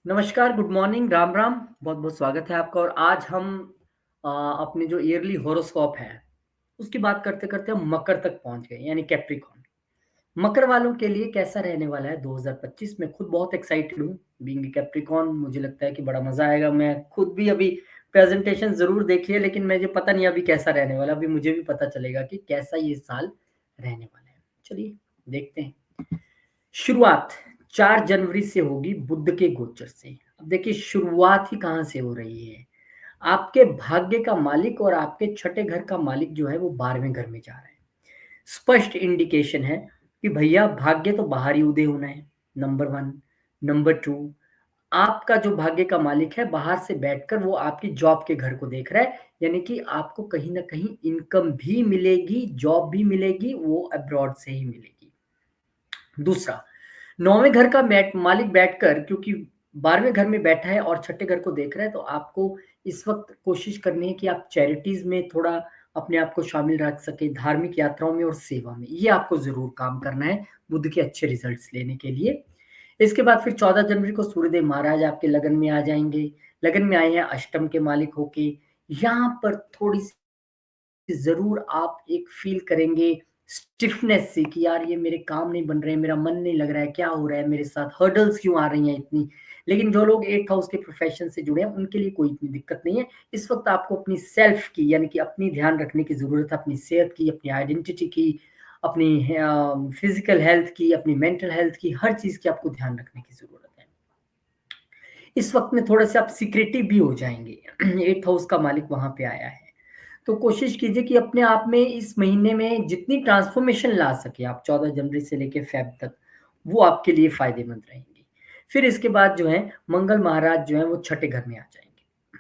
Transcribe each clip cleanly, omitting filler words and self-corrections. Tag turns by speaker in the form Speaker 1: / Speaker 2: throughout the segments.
Speaker 1: नमस्कार, good morning, Ram Ram. बहुत-बहुत स्वागत है आपका और आज हम अपने जो ईयरली हॉरोस्कोप है, उसकी बात करते-करते हम मकर तक पहुँच गए, यानी कैप्रिकॉर्न। मकर वालों के लिए कैसा रहने वाला है 2025। मैं खुद बहुत एक्साइटेड हूँ, बीइंग अ कैप्रिकॉर्न मुझे लगता है कि बड़ा मज़ा आएगा। मैं खुद भी अभी प्रेज़ेंटेशन ज़रूर देखी है, लेकिन मुझे पता नहीं अभी कैसा रहने वाला है। अभी मुझे भी पता चलेगा कि कैसा ये साल रहने वाला है। चलिए, देखते हैं। शुरुआत 4 जनवरी से होगी बुध के गोचर से। अब देखिए शुरुआत ही कहाँ से हो रही है। आपके भाग्य का मालिक और आपके छठे घर का मालिक जो है वो 12वें घर में जा रहा है। स्पष्ट इंडिकेशन है कि भैया भाग्य तो बाहर ही उदय होना है, नंबर 1। नंबर 2, आपका जो भाग्य का मालिक है बाहर से बैठकर वो आपकी जॉब के घर को देख रहा है, यानी कि आपको कहीं न कहीं इनकम भी मिलेगी, जॉब भी मिलेगी, वो अब्रॉड से ही मिलेगी। दूसरा, 9वें घर का मालिक बैठकर क्योंकि 12वें घर में बैठा है और छठे घर को देख रहा है, तो आपको इस वक़्त कोशिश करनी है कि आप चैरिटीज़ में थोड़ा अपने आप को शामिल रख सकें, धार्मिक यात्राओं में और सेवा में। ये आपको ज़रूर काम करना है, बुध के अच्छे रिज़ल्ट्स लेने के लिए। इसके बाद फिर 14 जनवरी को सूर्यदेव महाराज आपके लगन में आ जाएँगे। लगन में आए हैं अष्टम के मालिक होके। यहाँ पर थोड़ी-सी ज़रूर आप एक फ़ील करेंगे स्टिफनेस से कि यार ये मेरे काम नहीं बन रहे हैं, मेरा मन नहीं लग रहा है, क्या हो रहा है मेरे साथ? हर्डल्स क्यों आ रही हैं इतनी? लेकिन जो लोग 8th हाउस के प्रोफ़ेशन से जुड़े हैं, उनके लिए कोई इतनी दिक्कत नहीं है। इस वक़्त आपको अपनी सेल्फ़ की यानी कि अपनी ध्यान रखने की ज़रूरत है, अपनी सेहत की, अपनी आइडेंटिटी की, अपनी फ़िज़िकल हेल्थ की, अपनी मेंटल हेल्थ की, हर चीज़ की आपको ध्यान रखने की ज़रूरत है। इस वक़्त में थोड़े-से आप सीक्रेटिव भी हो जाएँगे। 8th हाउस का मालिक वहाँ पे आया है। तो कोशिश कीजिए कि अपने आप में इस महीने में जितनी ट्रांसफ़ॉर्मेशन ला सकें आप 14 जनवरी से लेके फ़ेब तक, वो आपके लिए फ़ायदेमंद रहेंगी। फिर इसके बाद जो है मंगल महाराज जो हैं वो छठे घर में आ जाएँगे।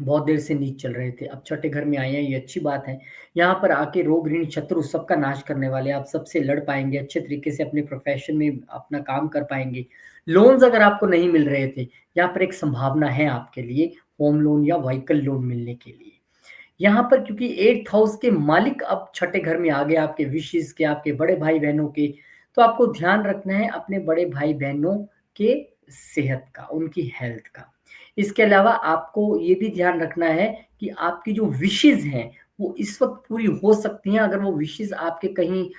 Speaker 1: बहुत देर से नीच चल रहे थे, अब छठे घर में आए हैं, ये अच्छी बात है। यहाँ पर आके रोग, ऋण, शत्रु सबका नाश करने वाले हैं, आप सबसे लड़ पाएँगे, अच्छे तरीके से अपने प्रोफ़ेशन में अपना काम कर पाएँगे। लोन्स अगर आपको नहीं मिल रहे थे, यहाँ पर एक संभावना है आपके लिए होम लोन या व्हीकल लोन मिलने के लिए। यहाँ पर क्योंकि 8th हाउस के मालिक अब छठे घर में आ गए आपके विशेज़ के, आपके बड़े भाई-बहनों के, तो आपको ध्यान रखना है अपने बड़े भाई-बहनों के सेहत का, उनकी हेल्थ का। इसके अलावा आपको ये भी ध्यान रखना है कि आपकी जो विशेज़ हैं, वो इस वक़्त पूरी हो सकती हैं अगर वो विशेज़ आपके कहीं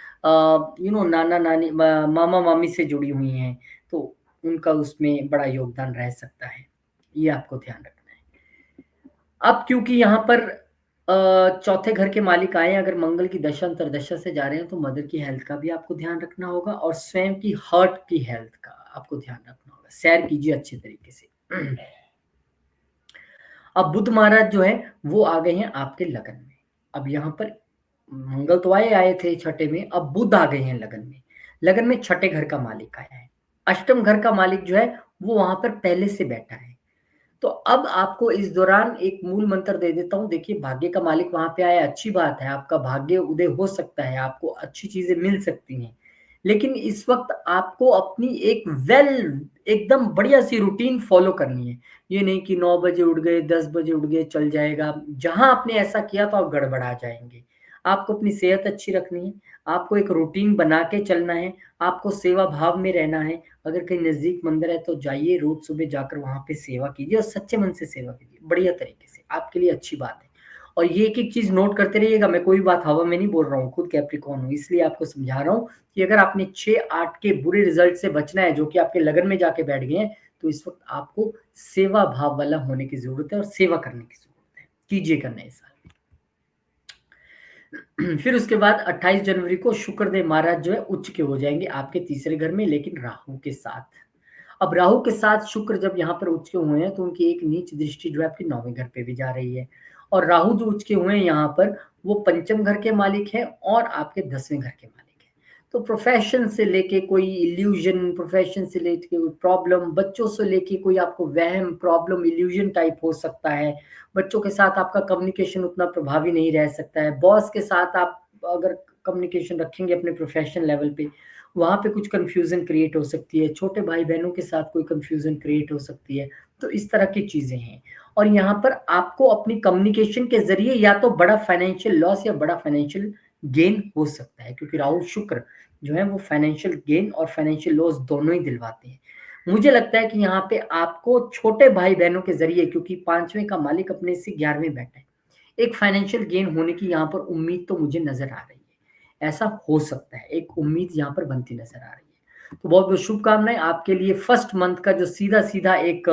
Speaker 1: नाना-नानी मामा-मामी से जुड़ी हुई हैं, तो उनका उसमें बड़ा योगदान रह सकता है। ये आपको ध्यान रखना है। अब क्योंकि यहाँ पर चौथे घर के मालिक आए हैं, अगर मंगल की दशा अंतर्दशा से जा रहे हैं, तो मदर की हेल्थ का भी आपको ध्यान रखना होगा और स्वयं की हार्ट की हेल्थ का आपको ध्यान रखना होगा। सैर कीजिए अच्छे तरीके से। अब बुध महाराज जो हैं, वो आ गए हैं आपके लगन में। अब यहाँ पर मंगल तो आए थे छठे में, अब बुध आ गए हैं लगन में। लगन में छठे घर का मालिक आया है। अष्टम घर का मालिक जो है, वो वहाँ पर पहले से बैठा है। तो अब आपको इस दौरान एक मूल मंत्र दे देता हूँ। देखिए भाग्य का मालिक वहाँ पे आया, अच्छी बात है, आपका भाग्य उदय हो सकता है, आपको अच्छी चीज़ें मिल सकती हैं। लेकिन इस वक़्त आपको अपनी एक एकदम बढ़िया-सी रूटीन फ़ॉलो करनी है। ये नहीं कि 9 बजे उठ गए, 10 बजे उठ गए, चल जाएगा। जहाँ आपने ऐसा किया तो आप गड़बड़ा जाएँगे। आपको अपनी सेहत अच्छी रखनी है, आपको एक रूटीन बना के चलना है, आपको सेवा भाव में रहना है। अगर कहीं नज़दीक मंदिर है तो जाइए, रोज़ सुबह जाकर वहाँ पे सेवा कीजिए और सच्चे मन से सेवा कीजिए, बढ़िया तरीके से, आपके लिए अच्छी बात है। और ये एक-एक चीज़ नोट करते रहिएगा, मैं कोई बात हवा में नहीं बोल रहा हूँ, खुद कैप्रिकॉर्न हूँ, इसलिए आपको समझा रहा हूँ कि अगर आपने 6-8 के बुरे रिज़ल्ट से बचना है, जो कि आपके लगन में जाके बैठ गए हैं, तो इस वक़्त आपको सेवा भाव वाला होने की ज़रूरत है और सेवा करने की ज़रूरत है। कीजिएगा नए साल में। फिर उसके बाद 28 जनवरी को शुक्रदेव महाराज जो है उच्च के हो जाएँगे आपके तीसरे घर में, लेकिन राहु के साथ। अब राहु के साथ शुक्र जब यहाँ पर उच्च के हुए हैं, तो उनकी एक नीच दृष्टि जो है आपके 9वें घर पे भी जा रही है। और राहु जो उच्च के हुए हैं यहाँ पर, वो पंचम घर के मालिक हैं और आपके 10वें घर के मालिक हैं। तो प्रोफ़ेशन से लेके कोई इल्यूज़न, प्रोफ़ेशन से लेके कोई प्रॉब्लम, बच्चों से लेके कोई आपको वहम, प्रॉब्लम, इल्यूज़न टाइप हो सकता है। बच्चों के साथ आपका कम्युनिकेशन उतना प्रभावी नहीं रह सकता है। बॉस के साथ आप अगर कम्युनिकेशन रखेंगे अपने प्रोफ़ेशनल लेवल पे, वहाँ पे कुछ कन्फ्यूज़न क्रिएट हो सकती है, छोटे भाई-बहनों के साथ कोई कन्फ्यूज़न क्रिएट हो सकती है, तो इस तरह की चीज़ें हैं। और यहाँ पर आपको अपनी कम्युनिकेशन के ज़रिए या तो बड़ा फाइनेंशियल लॉस या बड़ा फाइनेंशियल गेन हो सकता है, क्योंकि राहु, शुक्र जो है वो फाइनेंशियल गेन और फाइनेंशियल लॉस दोनों ही दिलवाते हैं। मुझे लगता है कि यहाँ पे आपको छोटे भाई-बहनों के ज़रिए, क्योंकि 5वें का मालिक अपने से 11वें बैठा है, एक फाइनेंशियल गेन होने की यहाँ पर उम्मीद तो मुझे नज़र आ रही है। ऐसा हो सकता है, एक उम्मीद यहाँ पर बनती नज़र आ रही है। तो बहुत-बहुत शुभकामनाएँ आपके लिए। फर्स्ट मंथ का जो सीधा-सीधा एक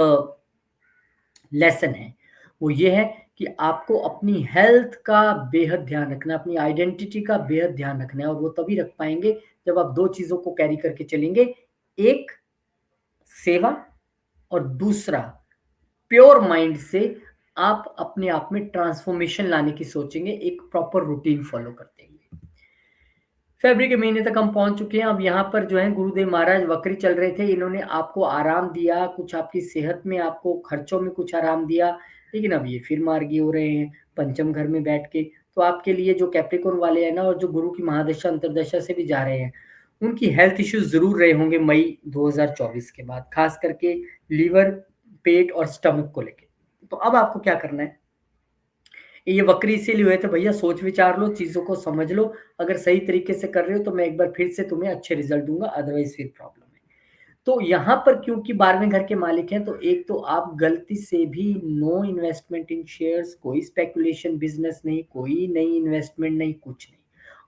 Speaker 1: लेसन है, वो ये है कि आपको अपनी हेल्थ का बेहद ध्यान रखना है, अपनी आइडेंटिटी का बेहद ध्यान रखना है, और वो तभी रख पाएँगे जब आप 2 चीज़ों को कैरी करके चलेंगे। एक सेवा, और दूसरा प्योर माइंड से आप अपने आप में ट्रांसफॉर्मेशन लाने की सोचेंगे, एक प्रॉपर रूटीन फॉलो करते हुए। फरवरी के महीने तक हम पहुंच चुके हैं। अब यहाँ पर जो है गुरुदेव महाराज वक्री चल रहे थे, इन्होंने आपको आराम दिया, कुछ आपकी सेहत में, आपको खर्चों में कुछ आराम दिया, लेकिन अब ये फिर मार्गी हो रहे हैं पंचम घर में बैठ के। तो आपके लिए जो कैप्रिकॉर्न वाले हैं ना, और जो गुरु की महादशा अंतरदशा से भी जा रहे हैं, उनकी हेल्थ इश्यूज जरूर रहे होंगे मई 2024 के बाद, खास करके लीवर, पेट और स्टमक को लेके। तो अब आपको क्या करना है, ये वक्री इसीलिए हुए थे भैया, सोच विचार लो, चीज़ों को समझ लो। अगर सही तरीके से कर रहे हो तो मैं एक बार फिर से तुम्हें अच्छे रिजल्ट दूँगा, अदरवाइज़ फिर प्रॉब्लम है। तो यहाँ पर क्योंकि 12वें घर के मालिक हैं, तो एक तो आप गलती से भी नो इन्वेस्टमेंट इन शेयर्स, कोई स्पेकुलेशन बिज़नेस नहीं, कोई नई इन्वेस्टमेंट नहीं, कुछ नहीं।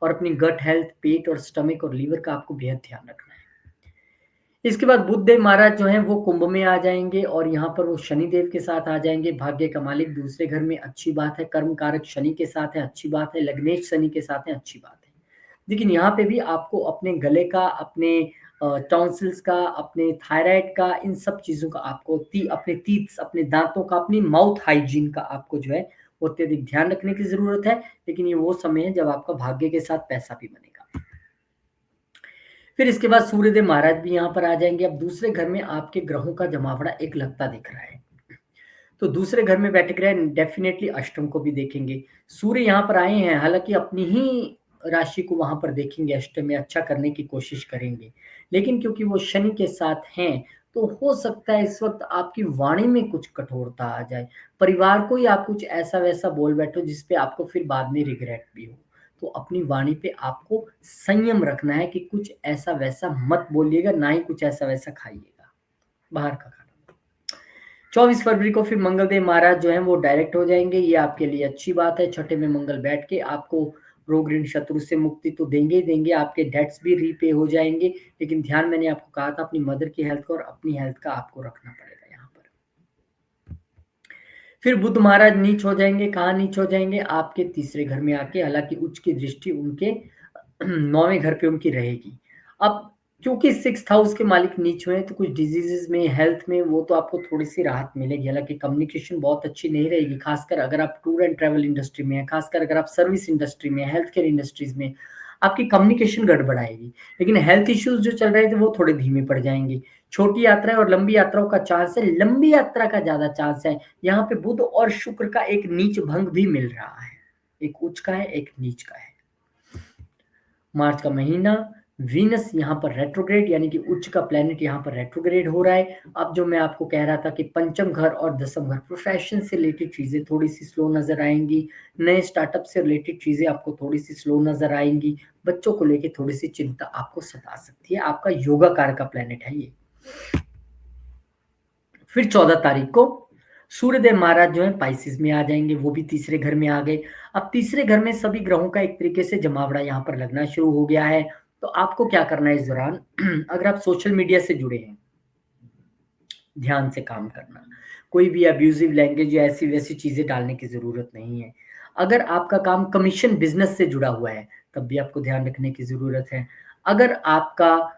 Speaker 1: और अपनी गट हेल्थ, पेट और स्टमक और लीवर का आपको बेहद ध्यान रखना है। इसके बाद बुद्धदेव महाराज जो हैं वो कुंभ में आ जाएँगे, और यहाँ पर वो शनिदेव के साथ आ जाएँगे। भाग्य का मालिक दूसरे घर में, अच्छी बात है। कर्म कारक शनि के साथ है, अच्छी बात है। लग्नेश शनि के साथ है, अच्छी बात है। लेकिन यहाँ पे भी आपको अपने गले का, अपने टॉन्सिल्स का, अपने थायराइड का, इन सब चीज़ों का आपको अपने टीथ्स, अपने दाँतों का, अपनी माउथ हाइजीन का आपको जो है वो अत्यधिक ध्यान रखने की ज़रूरत है। लेकिन ये वो समय है जब आपका भाग्य के साथ पैसा भी बनेगा। फिर इसके बाद सूर्यदेव महाराज भी यहाँ पर आ जाएँगे। अब दूसरे घर में आपके ग्रहों का जमावड़ा एक लगता दिख रहा है। तो दूसरे घर में बैठ के डेफ़िनेटली अष्टम को भी देखेंगे। सूर्य यहाँ पर आए हैं, हालाँकि अपनी ही राशि को वहाँ पर देखेंगे, अष्टम में अच्छा करने की कोशिश करेंगे। लेकिन क्योंकि वो शनि के साथ हैं, तो हो सकता है इस वक़्त आपकी वाणी में कुछ कठोरता आ जाए। परिवार को ही आप कुछ ऐसा-वैसा बोल बैठो जिस पे आपको फिर बाद में रिग्रेट भी हो। तो अपनी वाणी पे आपको संयम रखना है कि कुछ ऐसा-वैसा मत बोलिएगा, ना ही कुछ ऐसा-वैसा खाइएगा, बाहर का खाना। 24 फरवरी को फिर मंगलदेव महाराज जो हैं वो डायरेक्ट हो जाएँगे, ये आपके लिए अच्छी बात है। छठे में मंगल बैठ के आपको रोग ऋण शत्रु से मुक्ति तो देंगे ही देंगे, आपके डेट्स भी रीपे हो जाएँगे। लेकिन ध्यान मैंने आपको कहा था अपनी मदर की हेल्थ का और अपनी हेल्थ का आपको रखना पड़ेगा यहाँ पर। फिर बुध महाराज नीच हो जाएँगे, कहाँ नीच हो जाएँगे? आपके तीसरे घर में आके, हालाँकि उच्च की दृष्टि उनके 9वें घर पे उनकी रहेगी। अब क्योंकि 6th हाउस के मालिक नीच हुए हैं, तो कुछ डिजीज़ेज़ में, हेल्थ में वो तो आपको थोड़ी-सी राहत मिलेगी। हालाँकि कम्युनिकेशन बहुत अच्छी नहीं रहेगी, ख़ासकर अगर आप टूर एंड ट्रैवल इंडस्ट्री में हैं, ख़ासकर अगर आप सर्विस इंडस्ट्री में हैं, हेल्थ केयर इंडस्ट्रीज़ में, आपकी कम्युनिकेशन गड़बड़ाएगी। लेकिन हेल्थ इश्यूज़ जो चल रहे थे, वो थोड़े धीमे पड़ जाएँगे। छोटी यात्राएँ और लंबी यात्राओं का चांस है, लंबी यात्रा का ज़्यादा चांस है। यहाँ पे बुध और शुक्र का एक नीच भंग भी मिल रहा है। एक उच्च का है, एक नीच का है। मार्च का महीना, वीनस यहाँ पर रेट्रोग्रेड, यानी कि उच्च का प्लैनेट यहाँ पर रेट्रोग्रेड हो रहा है। अब जो मैं आपको कह रहा था कि पंचम घर और दसम घर, प्रोफेशन से रिलेटेड चीज़ें थोड़ी-सी स्लो नज़र आएँगी। नए स्टार्टअप से रिलेटेड चीज़ें आपको थोड़ी-सी स्लो नज़र आएँगी। बच्चों को लेके थोड़ी-सी चिंता आपको सता सकती है। आपका योगा कारक का प्लैनेट है ये। फिर 14 तारीख को सूर्यदेव महाराज जो हैं पाइसेस में आ जाएँगे, वो भी तीसरे घर में आ गए। अब तीसरे घर में सभी ग्रहों का एक तरीके से जमावड़ा यहाँ पर लगना शुरू हो गया है। तो आपको क्या करना है इस दौरान, अगर आप सोशल मीडिया से जुड़े हैं, ध्यान से काम करना। कोई भी अब्यूज़िव लैंग्वेज या ऐसी-वैसी चीज़ें डालने की ज़रूरत नहीं है। अगर आपका काम कमीशन बिज़नेस से जुड़ा हुआ है, तब भी आपको ध्यान रखने की ज़रूरत है। अगर आपका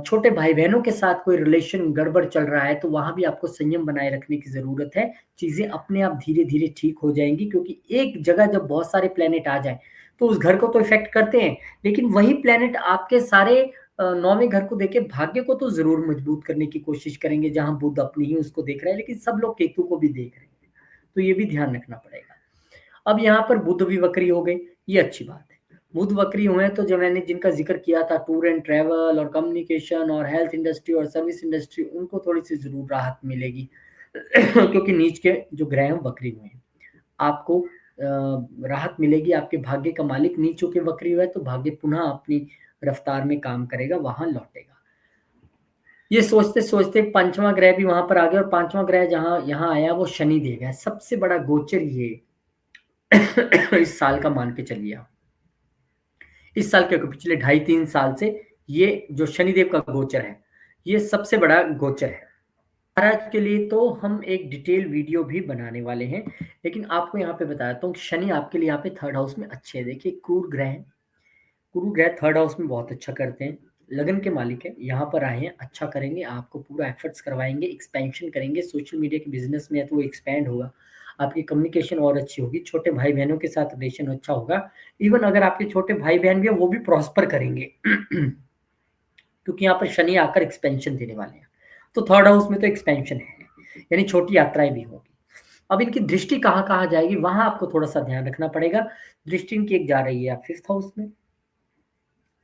Speaker 1: छोटे भाई-बहनों के साथ कोई रिलेशन गड़बड़ चल रहा है, तो वहाँ भी आपको संयम बनाए रखने की ज़रूरत है। चीज़ें अपने आप धीरे-धीरे ठीक हो जाएँगी, क्योंकि एक जगह जब बहुत सारे प्लैनेट आ जाएँ, तो उस घर को तो इफ़ेक्ट करते हैं, लेकिन वही प्लैनेट आपके सारे 9वें घर को देके भाग्य को तो ज़रूर मजबूत करने की कोशिश करेंगे, जहाँ बुध अपनी ही उसको देख रहा है, लेकिन सब लोग केतु को भी देख रहे हैं। तो ये भी ध्यान रखना पड़ेगा। अब यहाँ पर बुध भी वक्री हो गए, ये अच्छी बात है। बुध वक्री हुए हैं, तो जो मैंने जिनका ज़िक्र किया था, टूर एंड ट्रैवल और कम्युनिकेशन और हेल्थ इंडस्ट्री और सर्विस इंडस्ट्री, उनको थोड़ी-सी ज़रूर राहत मिलेगी। क्योंकि नीच के जो ग्रह हैं वक्री हुए हैं। आपको राहत मिलेगी, आपके भाग्य का मालिक नीच होके वक्री हुआ है, तो भाग्य पुनः अपनी रफ्तार में काम करेगा, वहाँ लौटेगा। ये सोचते-सोचते पाँचवाँ ग्रह भी वहाँ पर आ गया और पाँचवाँ ग्रह जहाँ यहाँ आया वो शनिदेव है। सबसे बड़ा गोचर ये इस साल का मान के चलिए आप। इस साल क्या पिछले ढाई 3 साल से ये जो शनिदेव का गोचर है, ये सबसे बड़ा गोचर है। महाराज के लिए तो हम एक डिटेल वीडियो भी बनाने वाले हैं, लेकिन आपको यहाँ पे बताता हूँ शनि आपके लिए यहाँ पे 3rd हाउस में अच्छे हैं। देखिए क्रूर ग्रह हैं, गुरु ग्रह 3rd हाउस में बहुत अच्छा करते हैं, लगन के मालिक हैं, यहाँ पर आए हैं, अच्छा करेंगे, आपको पूरा एफर्ट्स करवाएँगे, एक्सपेंशन करेंगे, सोशल मीडिया के बिज़नेस में है तो वो एक्सपैंड होगा, आपकी कम्युनिकेशन और अच्छी होगी, छोटे भाई-बहनों के साथ रिलेशन अच्छा होगा, इवन अगर आपके छोटे भाई-बहन भी हैं, वो भी प्रॉस्पर करेंगे। क्योंकि यहाँ पर शनि आकर एक्सपेंशन देने वाले हैं, तो 3rd हाउस में तो एक्सपेंशन है, यानी छोटी यात्राएँ भी होंगी। अब इनकी दृष्टि कहाँ-कहाँ जाएगी, वहाँ आपको थोड़ा-सा ध्यान रखना पड़ेगा, दृष्टि इनकी एक जा रही है 5th हाउस में,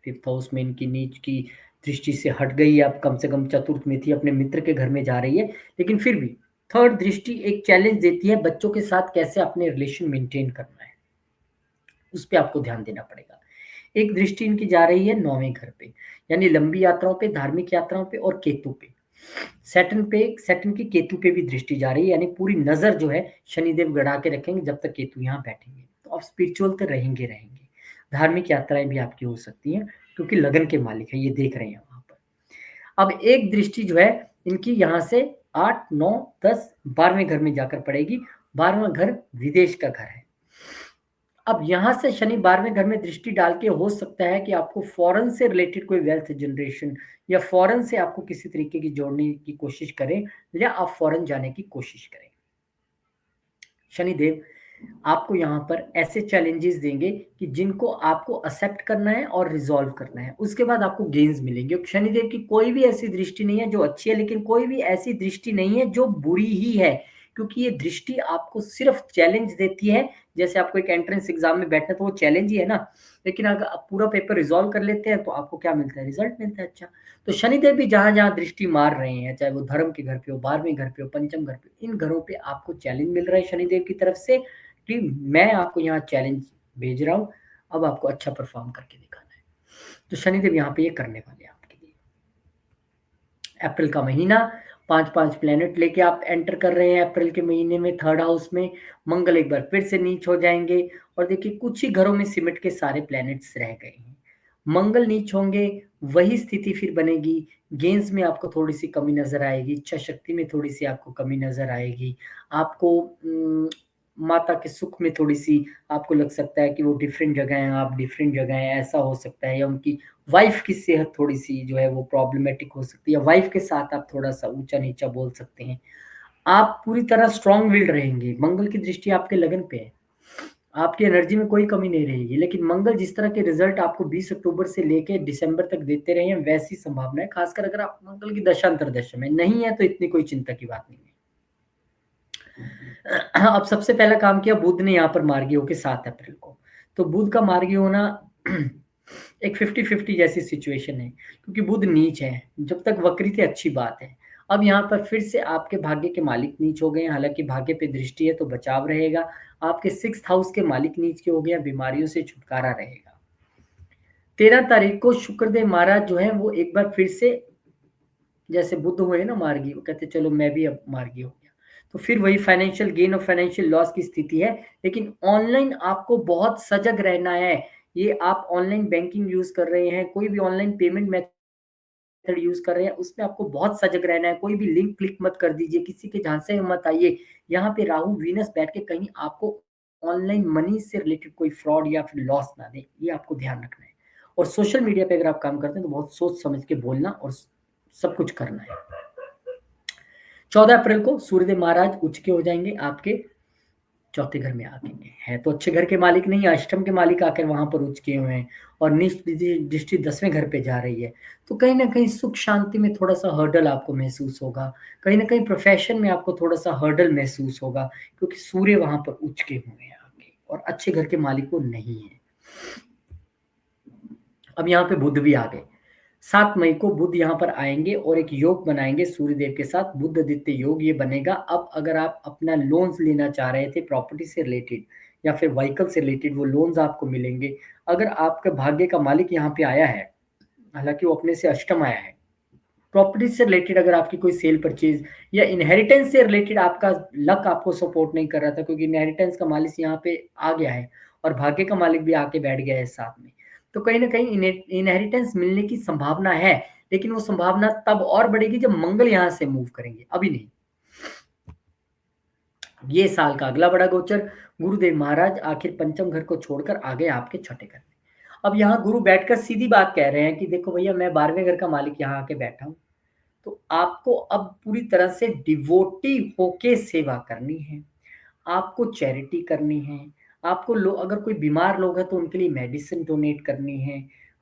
Speaker 1: 5th हाउस में इनकी नीच की दृष्टि से हट गई है, अब कम से कम चतुर्थ में थी, अपने मित्र के घर में जा रही है, लेकिन फिर भी 3rd दृष्टि एक चैलेंज देती है, बच्चों के साथ कैसे अपने रिलेशन मेंटेन करना है, उस पे आपको ध्यान देना पड़ेगा। एक दृष्टि इनकी जा रही है 9वें घर पे, यानी लंबी यात्राओं पे, धार्मिक यात्राओं पे और केतु पे। सैटर्न की केतु पे भी दृष्टि जा रही है, यानी पूरी नज़र जो है शनिदेव गड़ा के रखेंगे जब तक केतु यहाँ बैठेंगे। तो आप स्पिरिचुअल तो रहेंगे। धार्मिक यात्राएँ भी आपकी हो सकती हैं, क्योंकि लगन के मालिक हैं, ये देख रहे हैं वहाँ पर। अब एक दृष्टि जो है इनकी यहाँ से 8, 9, 10, 12वें घर में जाकर पड़ेगी। 12वां घर विदेश का घर है। अब यहाँ से शनि 12वें घर में दृष्टि डाल के हो सकता है कि आपको फ़ॉरेन से रिलेटेड कोई वेल्थ जनरेशन या फ़ॉरेन से आपको किसी तरीके की जोड़ने की कोशिश करें या आप फ़ॉरेन जाने की कोशिश करें। शनिदेव आपको यहाँ पर ऐसे चैलेंजेस देंगे कि जिनको आपको एक्सेप्ट करना है और रिज़ॉल्व करना है। उसके बाद आपको गेन्स मिलेंगे। शनिदेव की कोई भी ऐसी दृष्टि नहीं है जो अच्छी है, लेकिन कोई भी ऐसी दृष्टि नहीं है जो बुरी ही है। क्योंकि ये दृष्टि आपको सिर्फ़ चैलेंज देती है, जैसे आपको एक एंट्रेंस एग्ज़ाम में बैठना है तो वो चैलेंज ही है ना। लेकिन अगर आप पूरा पेपर रिज़ॉल्व कर लेते हैं तो आपको क्या मिलता है? रिज़ल्ट मिलता है अच्छा। तो शनिदेव भी जहाँ-जहाँ दृष्टि मार रहे हैं, चाहे वो धर्म के घर पे हो, 12वें घर पे हो, पंचम घर पे, इन घरों पे आपको चैलेंज मिल रहा है शनिदेव की तरफ से कि मैं आपको यहाँ चैलेंज भेज रहा हूँ, अब आपको अच्छा परफ़ॉर्म करके दिखाना है। तो शनिदेव यहाँ पे ये करने वाले हैं आपके लिए। अप्रैल का महीना 5-5 प्लैनेट लेके आप एंटर कर रहे हैं अप्रैल के महीने में 3rd हाउस में। मंगल एक बार फिर से नीच हो जाएँगे और देखिए कुछ ही घरों में सिमट के सारे प्लैनेट्स रह गए हैं। मंगल नीच होंगे, वही स्थिति फिर बनेगी, गेंस में आपको थोड़ी-सी कमी नज़र आएगी, इच्छा शक्ति में थोड़ी-सी आपको कमी नज़र आएगी। आपको माता के सुख में थोड़ी-सी आपको लग सकता है कि वो डिफरेंट जगह हैं, आप डिफरेंट जगह हैं, ऐसा हो सकता है या उनकी वाइफ़ की सेहत थोड़ी-सी जो है वो प्रॉब्लमैटिक हो सकती है, वाइफ़ के साथ आप थोड़ा-सा ऊँचा-नीचा बोल सकते हैं। आप पूरी तरह स्ट्रॉन्ग विल्ड रहेंगे, मंगल की दृष्टि आपके लगन पे है। आपकी एनर्जी में कोई कमी नहीं रहेगी, लेकिन मंगल जिस तरह के रिज़ल्ट आपको 20 अक्टूबर से लेके दिसंबर तक देते रहे हैं, वैसी संभावना है, खासकर अगर आप मंगल की दशा अंतर्दशा में नहीं है, तो इतनी कोई चिंता की बात नहीं है। अब सबसे पहला काम किया बुध ने यहाँ पर मार्गी होके 7 अप्रैल को, तो बुध का मार्गी होना एक 50-50 जैसी सिचुएशन है, क्योंकि बुध नीच है, जब तक वक्री थे अच्छी बात है। अब यहाँ पर फिर से आपके भाग्य के मालिक नीच हो गए हैं, हालाँकि भाग्य पे दृष्टि है तो बचाव रहेगा। आपके 6th हाउस के मालिक नीच के हो गए हैं, बीमारियों से छुटकारा रहेगा। 13 तारीख को शुक्रदेव महाराज जो हैं वो एक बार फिर से जैसे बुध हुए ना मार्गी, वो कहते चलो मैं भी अब मार्गी हो गया। तो फिर वही फाइनेंशियल गेन और फाइनेंशियल लॉस की स्थिति है, लेकिन ऑनलाइन आपको बहुत सजग रहना है। ये आप ऑनलाइन बैंकिंग यूज़ कर रहे हैं, कोई भी ऑनलाइन पेमेंट मेथड यूज़ कर रहे हैं, उसमें आपको बहुत सजग रहना है। कोई भी लिंक क्लिक मत कर दीजिए, किसी के झांसे में मत आइए। यहाँ पे राहु, वीनस बैठ के कहीं आपको ऑनलाइन मनी से रिलेटेड कोई फ्रॉड या फिर लॉस ना दे, ये आपको ध्यान रखना है। और सोशल मीडिया पे अगर आप काम करते हैं, तो बहुत सोच समझ के बोलना और सब कुछ करना है। 14 अप्रैल को सूर्यदेव महाराज उच्च के हो जाएँगे आपके चौथे घर में आके हैं तो अच्छे घर के मालिक नहीं, अष्टम के मालिक आकर वहाँ पर उच्च किए हुए हैं और नीच दृष्टि 10वें घर पे जा रही है। तो कहीं न कहीं सुख शांति में थोड़ा-सा हर्डल आपको महसूस होगा। कहीं न कहीं प्रोफ़ेशन में आपको थोड़ा-सा हर्डल महसूस होगा क्योंकि सूर्य वहाँ पर उच्च के हुए हैं आपके और अच्छे घर के मालिक वो नहीं है। अब यहाँ पे बुध भी आ गए। 7 मई को बुध यहाँ पर आएँगे और एक योग बनाएँगे सूर्यदेव के साथ, बुध-आदित्य योग ये बनेगा। अब अगर आप अपना लोन्स लेना चाह रहे थे प्रॉपर्टी से रिलेटेड या फिर व्हीकल से रिलेटेड, वो लोन्स आपको मिलेंगे। अगर आपके भाग्य का मालिक यहाँ पे आया है, हालाँकि वो अपने से अष्टम आया है, प्रॉपर्टी से रिलेटेड अगर आपकी कोई सेल परचेज या इनहेरिटेंस से रिलेटेड आपका लक आपको सपोर्ट नहीं कर रहा था, क्योंकि इनहेरिटेंस का मालिक यहाँ पे आ गया है और भाग्य का मालिक भी आके बैठ गया है साथ में, तो कहीं ना कहीं इनहेरिटेंस मिलने की संभावना है, लेकिन वो संभावना तब और बढ़ेगी जब मंगल यहाँ से मूव करेंगे, अभी नहीं। ये साल का अगला बड़ा गोचर, गुरुदेव महाराज आखिर पंचम घर को छोड़कर आ गए आपके छठे घर में। अब यहाँ गुरु बैठकर सीधी बात कह रहे हैं कि देखो भैया, मैं 12वें घर का मालिक यहाँ आके बैठा हूँ, तो आपको अब पूरी तरह से डिवोटी होके सेवा करनी है, आपको चैरिटी करनी है, आपको अगर कोई बीमार लोग हैं तो उनके लिए मेडिसिन डोनेट करनी है,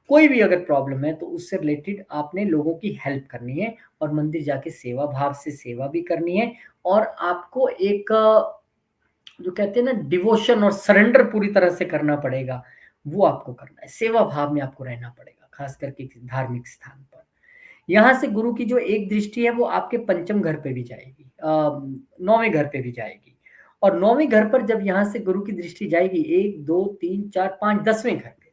Speaker 1: कोई भी अगर प्रॉब्लम है तो उससे रिलेटेड आपने लोगों की हेल्प करनी है, और मंदिर जाके सेवा भाव से सेवा भी करनी है, और आपको एक जो कहते हैं ना डिवोशन और सरेंडर पूरी तरह से करना पड़ेगा, वो आपको करना है, सेवा भाव में आपको रहना पड़ेगा, खास करके किसी धार्मिक स्थान पर। यहाँ से गुरु की जो एक दृष्टि है वो आपके पंचम घर पे भी जाएगी, 9वें घर पे भी जाएगी, और 9वें घर पर जब यहाँ से गुरु की दृष्टि जाएगी, 1 2 3 4 5 10वें घर पे,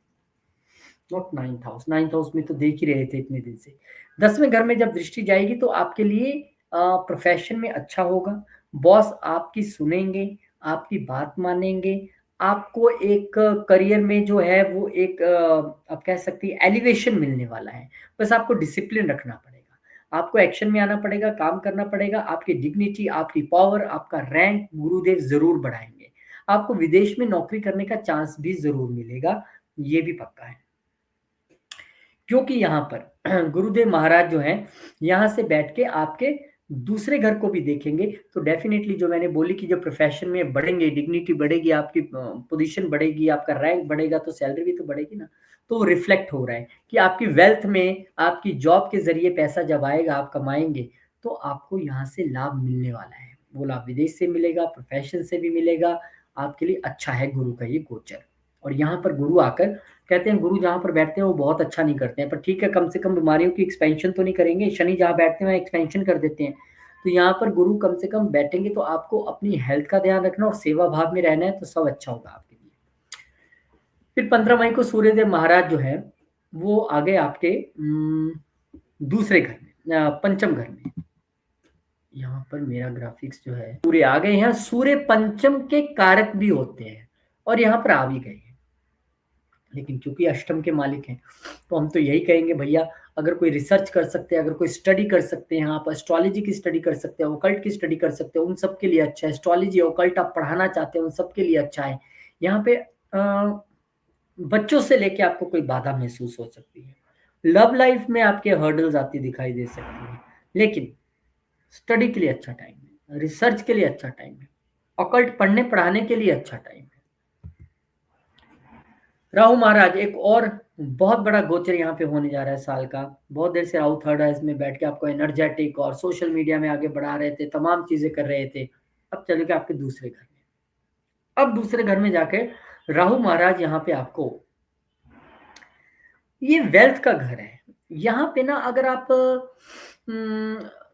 Speaker 1: not ninth house, ninth house में तो देख ही रहे थे इतने दिन से, 10वें घर में जब दृष्टि जाएगी तो आपके लिए प्रोफेशन में अच्छा होगा, बॉस आपकी सुनेंगे, आपकी बात मानेंगे, आपको एक करियर में जो है वो एक आप कह सकती है एलिवेशन मिलने वाला है, बस आपको डिसिप्लिन रखना पड़ेगा, आपको एक्शन में आना पड़ेगा, काम करना पड़ेगा, आपकी डिग्निटी, आपकी पावर, आपका रैंक गुरुदेव जरूर बढ़ाएंगे, आपको विदेश में नौकरी करने का चांस भी जरूर मिलेगा, ये भी पक्का है। क्योंकि यहाँ पर गुरुदेव महाराज जो हैं यहाँ से बैठ के आपके दूसरे घर को भी देखेंगे, तो डेफिनेटली जो मैंने बोली कि जो प्रोफेशन में बढ़ेंगे, डिग्निटी बढ़ेगी, आपकी पोजीशन बढ़ेगी, आपका रैंक बढ़ेगा, तो सैलरी भी तो बढ़ेगी ना, तो वो रिफ्लेक्ट हो रहा है कि आपकी वेल्थ में, आपकी जॉब के जरिए पैसा जब आएगा, आप कमाएंगे, तो आपको यहाँ से लाभ मिलने वाला है, वो लाभ विदेश से मिलेगा, प्रोफेशन से भी मिलेगा, आपके लिए अच्छा है गुरु का ये गोचर। और यहाँ पर गुरु आकर कहते हैं, गुरु जहाँ पर बैठते हैं वो बहुत अच्छा नहीं करते हैं, पर ठीक है, कम से कम बीमारियों की एक्सपेंशन तो नहीं करेंगे, शनि जहाँ बैठते हैं वहाँ एक्सपेंशन कर देते हैं, तो यहाँ पर गुरु कम से कम बैठेंगे तो आपको अपनी हेल्थ का ध्यान रखना और सेवा भाव में रहना है, तो सब अच्छा होगा आपके लिए। फिर 15 मई को सूर्यदेव महाराज जो है वो आ गए आपके दूसरे घर में, पंचम घर में। यहाँ पर मेरा ग्राफिक्स जो है, सूर्य आ गए हैं, सूर्य पंचम के कारक भी होते हैं और यहाँ पर आ भी गए हैं, लेकिन क्योंकि अष्टम के मालिक हैं तो हम तो यही कहेंगे भैया, अगर कोई रिसर्च कर सकते हैं, अगर कोई स्टडी कर सकते हैं, आप एस्ट्रोलॉजी की स्टडी कर सकते हैं, ओकल्ट की स्टडी कर सकते हैं, उन सब के लिए अच्छा है, एस्ट्रोलॉजी ओकल्ट आप पढ़ाना चाहते हैं उन सब के लिए अच्छा है। यहाँ पे बच्चों से लेके आपको कोई बाधा महसूस हो सकती है, लव लाइफ में आपके हर्डल्स आती दिखाई दे सकती है, लेकिन स्टडी के लिए अच्छा टाइम है, रिसर्च के लिए अच्छा टाइम है, ओकल्ट पढ़ने पढ़ाने के लिए अच्छा टाइम है। राहु महाराज एक और बहुत बड़ा गोचर यहाँ पे होने जा रहा है साल का, बहुत देर से राहु थर्ड हाउस में बैठ के आपको एनर्जेटिक और सोशल मीडिया में आगे बढ़ा रहे थे, तमाम चीजें कर रहे थे, अब चले गए आपके दूसरे घर में। अब दूसरे घर में जाके राहु महाराज यहाँ पे आपको, ये वेल्थ का घर है, यहाँ पे ना अगर आप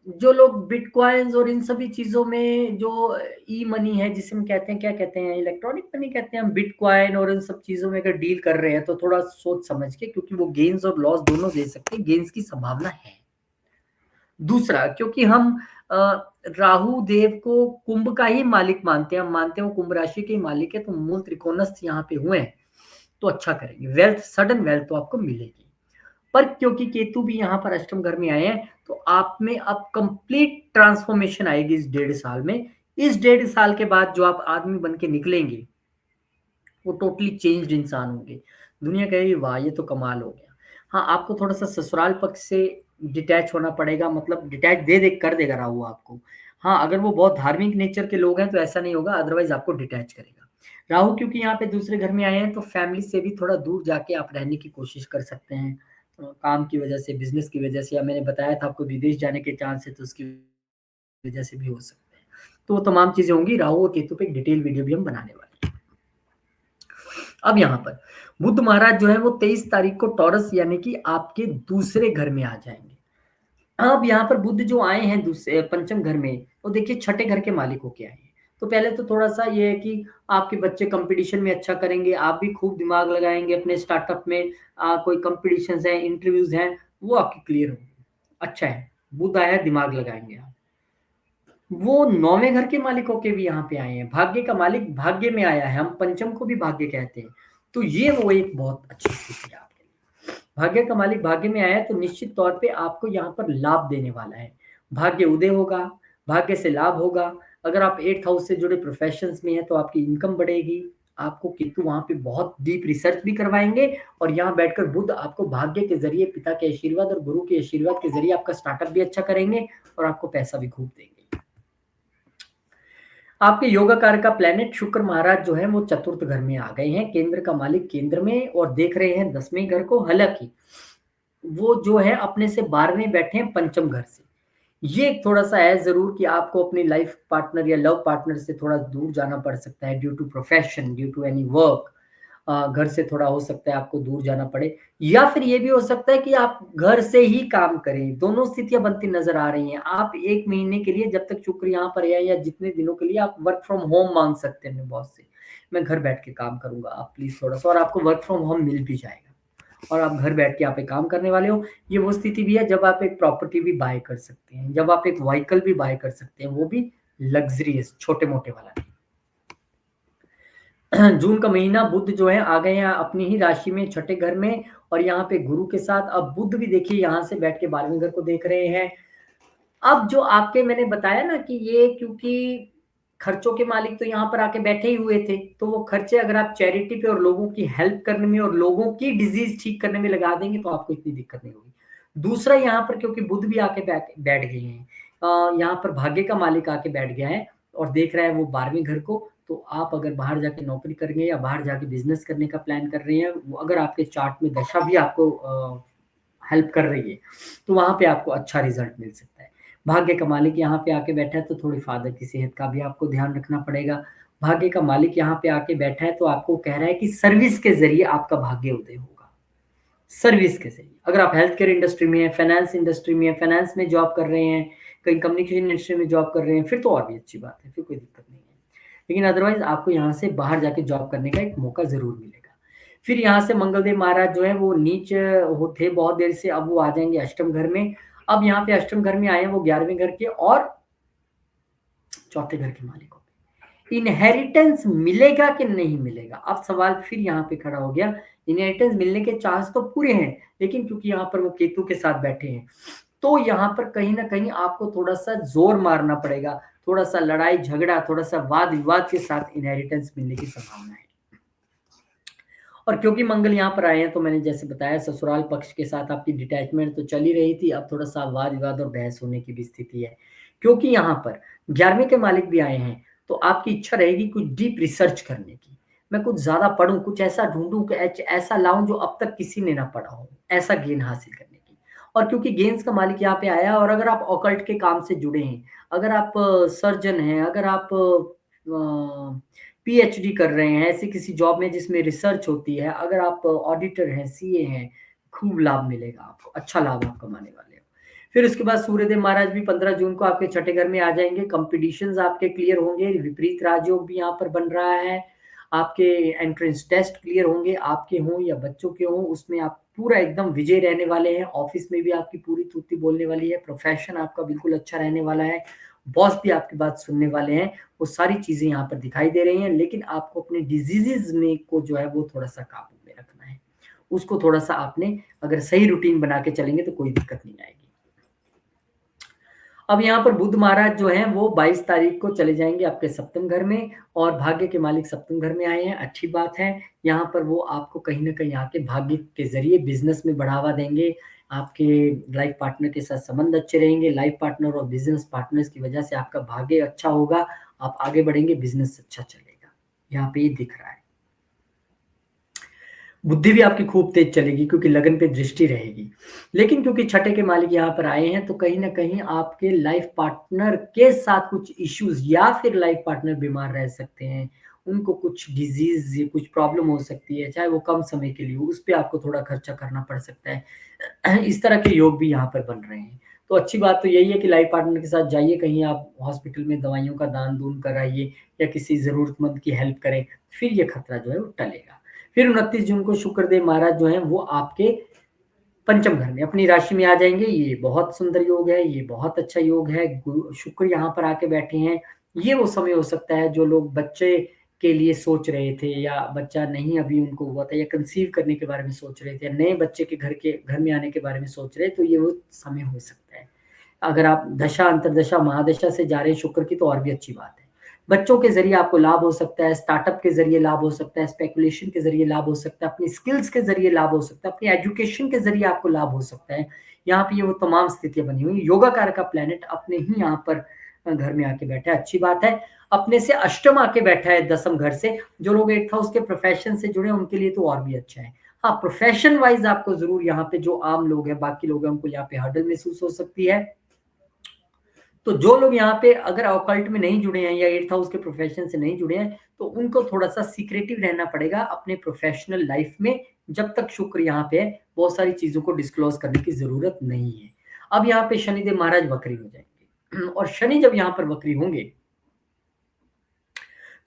Speaker 1: जो लोग बिटकॉइंस और इन सभी चीजों में जो ई मनी है, जिसे हम कहते हैं, क्या कहते हैं, इलेक्ट्रॉनिक मनी कहते हैं हम, बिटकॉइन और इन सब चीजों में अगर डील कर रहे हैं तो थोड़ा सोच समझ के, क्योंकि वो गेन्स और लॉस दोनों दे सकते हैं, गेन्स की संभावना है। दूसरा, क्योंकि हम राहु देव को कुंभ का ही मालिक मानते हैं, हम मानते हैं वो कुंभ राशि के ही मालिक है, तो मूल त्रिकोणस्थ यहाँ पे हुए हैं तो अच्छा करेंगे, वेल्थ, सडन वेल्थ तो आपको मिलेगी। पर क्योंकि केतु भी यहाँ पर अष्टम घर में आए हैं तो आप में अब कंप्लीट ट्रांसफॉर्मेशन आएगी इस 1.5 साल में। इस 1.5 साल के बाद जो आप आदमी बन के निकलेंगे वो टोटली चेंज्ड इंसान होंगे, दुनिया कहेगी वाह ये तो कमाल हो गया। हाँ, आपको थोड़ा सा ससुराल पक्ष से डिटैच होना पड़ेगा, मतलब डिटैच दे दे कर देगा राहु आपको। हाँ, अगर वो बहुत धार्मिक नेचर के लोग हैं तो ऐसा नहीं होगा, अदरवाइज आपको डिटैच करेगा। राहु क्योंकि यहाँ पे दूसरे घर में आए हैं तो फैमिली से भी थोड़ा दूर जाके आप रहने की कोशिश कर सकते हैं, काम की वजह से, बिजनेस की वजह से, या मैंने बताया था आपको विदेश जाने के चांस है तो उसकी वजह से भी हो सकते हैं। तो वो तमाम चीजें होंगी, राहु और केतु पे एक डिटेल वीडियो भी हम बनाने वाले हैं। अब यहाँ पर बुध महाराज जो है वो 23 तारीख को टॉरस यानी कि आपके दूसरे घर में आ जाएंगे। अब यहाँ पर बुध जो आए हैं दूसरे पंचम घर में, तो देखिए छठे घर के मालिक होके आए हैं, तो पहले तो थोड़ा सा ये है कि आपके बच्चे कंपटीशन में अच्छा करेंगे, आप भी खूब दिमाग लगाएंगे अपने स्टार्टअप में, कोई कंपटीशन है, इंटरव्यूज हैं, वो आपके क्लियर होंगे, अच्छा है। बुध आया, दिमाग लगाएंगे आप। वो 9वें घर के मालिक होके भी यहाँ पे आए हैं, भाग्य का मालिक भाग्य में आया है, हम पंचम को भी भाग्य कहते हैं। तो ये वो एक बहुत अच्छी स्थिति है आपके लिए। भाग्य का मालिक भाग्य में आया है तो निश्चित तौर पे आपको यहाँ पर लाभ देने वाला है। भाग्य उदय होगा, भाग्य से लाभ होगा। अगर आप 8th हाउस से जुड़े प्रोफेशंस में हैं तो आपकी इनकम बढ़ेगी। आपको केतु वहाँ पे बहुत डीप रिसर्च भी करवाएंगे, और यहाँ बैठकर बुध आपको भाग्य के जरिए, पिता के आशीर्वाद और गुरु के आशीर्वाद के जरिए आपका स्टार्टअप भी अच्छा करेंगे और आपको पैसा भी खूब देंगे। आपके योगा कार्य का प्लेनेट शुक्र महाराज जो है वो चतुर्थ घर में आ गए हैं, केंद्र का मालिक केंद्र में, और देख रहे हैं 10वें घर को। हालांकि वो जो है अपने से 12वें बैठे हैं पंचम घर से। ये थोड़ा सा है जरूर कि आपको अपनी लाइफ पार्टनर या लव पार्टनर से थोड़ा दूर जाना पड़ सकता है, due to profession, due to any work. घर से थोड़ा हो सकता है आपको दूर जाना पड़े, या फिर ये भी हो सकता है कि आप घर से ही काम करें। दोनों स्थितियां बनती नजर आ रही हैं। आप 1 महीने के लिए, जब तक शुक्र यहाँ पर है, या जितने दिनों के लिए, आप वर्क फ्रॉम होम मांग सकते हैं अपने बॉस से। मैं घर बैठ के काम करूंगा, आप प्लीज थोड़ा सा, और आपको वर्क फ्रॉम होम मिल भी जाएगा और आप घर बैठ के यहाँ पे काम करने वाले हो। ये वो स्थिति भी है जब आप एक प्रॉपर्टी भी बाय कर सकते हैं, जब आप एक व्हीकल भी बाय कर सकते हैं, वो भी लग्जरियस, छोटे मोटे वाला नहीं। जून का महीना बुध जो है आ गए हैं अपनी ही राशि में, छठे घर में, और यहाँ पे गुरु के साथ। अब बुध भी देखिए यहाँ से बैठ के 12वें घर को देख रहे हैं। अब जो आपके मैंने बताया ना कि ये, क्योंकि खर्चों के मालिक तो यहाँ पर आके बैठे ही हुए थे, तो वो खर्चे अगर आप चैरिटी पे और लोगों की हेल्प करने में और लोगों की डिजीज ठीक करने में लगा देंगे तो आपको इतनी दिक्कत नहीं होगी। दूसरा, यहाँ पर क्योंकि बुध भी आके बैठ गए हैं, यहाँ पर भाग्य का मालिक आके बैठ गया है और देख रहा है वो 12वें घर को। तो आप अगर बाहर जाके नौकरी करेंगे या बाहर जाके बिजनेस करने का प्लान कर रहे हैं, वो अगर आपके चार्ट में दशा भी आपको हेल्प कर रही है, तो वहां पे आपको अच्छा रिजल्ट मिल सकता है। भाग्य का मालिक यहाँ पे आके बैठा है तो थोड़ी फादर की सेहत का भी आपको ध्यान रखना पड़ेगा। भाग्य का मालिक यहाँ पे आके बैठा है तो आपको कह रहा है कि सर्विस के जरिए आपका भाग्य उदय होगा। सर्विस के जरिए, अगर आप हेल्थ केयर इंडस्ट्री में है, फाइनेंस इंडस्ट्री में है, फाइनेंस में जॉब कर रहे हैं, कहीं कम्युनिकेशन इंडस्ट्री में जॉब कर रहे हैं, फिर तो और भी अच्छी बात है, फिर कोई दिक्कत नहीं है। लेकिन अदरवाइज आपको यहाँ से बाहर जाके जॉब करने का एक मौका जरूर मिलेगा। फिर यहाँ से मंगलदेव महाराज जो है वो नीच थे बहुत देर से, अब वो आ जाएंगे अष्टम घर में। अब यहाँ पे अष्टम घर में आए हैं वो 11वें घर के और चौथे घर के मालिक होंगे। इनहेरिटेंस मिलेगा कि नहीं मिलेगा, अब सवाल फिर यहाँ पे खड़ा हो गया। इनहेरिटेंस मिलने के चांस तो पूरे हैं, लेकिन क्योंकि यहाँ पर वो केतु के साथ बैठे हैं, तो यहाँ पर कहीं ना कहीं आपको थोड़ा सा जोर मारना पड़ेगा, थोड़ा सा लड़ाई झगड़ा, थोड़ा सा वाद विवाद के साथ इनहेरिटेंस मिलने की संभावना है। और क्योंकि मंगल यहाँ पर आए हैं तो मैंने जैसे बताया, ससुराल पक्ष के साथ आपकी डिटैचमेंट तो चली रही थी, अब थोड़ा सा वाद विवाद और बहस होने की भी स्थिति है। क्योंकि यहाँ पर 11वें के मालिक भी आए हैं, तो आपकी इच्छा रहेगी कुछ डीप रिसर्च करने की। मैं कुछ ज्यादा पढूं, कुछ ऐसा ढूंढूं कि ऐसा लाऊं जो अब तक किसी ने ना पढ़ा हो, ऐसा ज्ञान हासिल करने की। और क्योंकि गेम्स का मालिक यहाँ पे आया है, और अगर आप ऑकल्ट के काम से जुड़े हैं, अगर आप सर्जन हैं, अगर आप पीएचडी कर रहे हैं ऐसे किसी जॉब में जिसमें रिसर्च होती है, अगर आप ऑडिटर हैं, सीए हैं, खूब लाभ मिलेगा आपको, अच्छा लाभ आप कमाने वाले हो। फिर उसके बाद सूर्यदेव महाराज भी 15 जून को आपके छठे घर में आ जाएंगे। कंपटीशंस आपके क्लियर होंगे, विपरीत राजयोग भी यहाँ पर बन रहा है। आपके एंट्रेंस टेस्ट क्लियर होंगे, आपके हों या बच्चों के हों, उसमें आप पूरा एकदम विजय रहने वाले हैं। ऑफिस में भी आपकी पूरी तूती बोलने वाली है, प्रोफेशन आपका बिल्कुल अच्छा रहने वाला है, बॉस भी आपकी बात सुनने वाले हैं। वो सारी चीजें यहाँ पर दिखाई दे रही हैं, लेकिन आपको अपने डिजीजेज में को जो है वो थोड़ा सा काबू में रखना है। उसको थोड़ा सा आपने अगर सही रूटीन बना के चलेंगे तो कोई दिक्कत नहीं आएगी। अब यहाँ पर बुध महाराज जो हैं वो 22 तारीख को चले जाएंगे आपके सप्तम घर में, और भाग्य के मालिक सप्तम घर में आए हैं, अच्छी बात है। यहाँ पर वो आपको कहीं ना कहीं आके भाग्य के जरिए बिजनेस में बढ़ावा देंगे। आपके लाइफ पार्टनर के साथ संबंध अच्छे रहेंगे, लाइफ पार्टनर और बिजनेस पार्टनर्स की वजह से आपका भाग्य अच्छा होगा, आप आगे बढ़ेंगे, बिजनेस अच्छा चलेगा, यहाँ पे ये दिख रहा है। बुद्धि भी आपकी खूब तेज चलेगी क्योंकि लगन पे दृष्टि रहेगी। लेकिन क्योंकि छठे के मालिक यहाँ पर आए हैं तो कहीं ना कहीं आपके लाइफ पार्टनर के साथ कुछ इश्यूज, या फिर लाइफ पार्टनर बीमार रह सकते हैं, उनको कुछ डिजीज या कुछ प्रॉब्लम हो सकती है, चाहे वो कम समय के लिए हो, उस पर आपको थोड़ा खर्चा करना पड़ सकता है। इस तरह के योग भी यहाँ पर बन रहे हैं। तो अच्छी बात तो यही है कि लाइफ पार्टनर के साथ जाइए, कहीं आप हॉस्पिटल में दवाइयों का दान दून कराइए या किसी जरूरतमंद की हेल्प करें, फिर ये खतरा जो है वो टलेगा। फिर 29 जून को शुक्रदेव महाराज जो हैं वो आपके पंचम घर में अपनी राशि में आ जाएँगे, ये बहुत सुंदर योग है, ये बहुत अच्छा योग है। शुक्र यहाँ पर आके बैठे हैं, ये वो समय हो सकता है जो लोग बच्चे के लिए सोच रहे थे या बच्चा नहीं अभी उनको हुआ था या कंसीव करने के बारे में सोच रहे थे या नए बच्चे के घर में आने के बारे में सोच रहे हैं, तो ये वो समय हो सकता है। अगर आप दशा, अंतर्दशा, महादशा से जा रहे हैं शुक्र की तो और भी अच्छी बात है। बच्चों के ज़रिए आपको लाभ हो सकता है, स्टार्टअप के ज़रिए लाभ हो सकता है, स्पेकुलेशन के ज़रिए लाभ हो सकता है, अपनी स्किल्स के ज़रिए लाभ हो सकता है, अपनी एजुकेशन के ज़रिए आपको लाभ हो सकता है। यहाँ पे ये वो तमाम स्थितियाँ बनी हुई हैं। योगा कारक का प्लैनेट अपने ही यहाँ पर घर में आके बैठा है, अच्छी बात है। अपने से अष्टम आके बैठा है दसम घर से, जो लोग 8th हाउस के प्रोफ़ेशन से जुड़े हैं उनके लिए तो और भी अच्छा है। हाँ, प्रोफ़ेशन वाइज़ आपको ज़रूर यहाँ पे जो आम लोग हैं, बाकी लोग हैं, उनको यहाँ पे हर्डल महसूस हो सकती है। तो जो लोग यहाँ पे अगर ऑकल्ट में नहीं जुड़े हैं या 8th हाउस के प्रोफेशन से नहीं जुड़े हैं, तो उनको थोड़ा-सा सीक्रेटिव रहना पड़ेगा अपने प्रोफेशनल लाइफ में, जब तक शुक्र यहाँ पे है, बहुत सारी चीज़ों को डिस्क्लोज़ करने की ज़रूरत नहीं है। अब यहाँ पे शनिदेव महाराज वक्री हो जाएँगे और शनि जब यहाँ पर वक्री होंगे,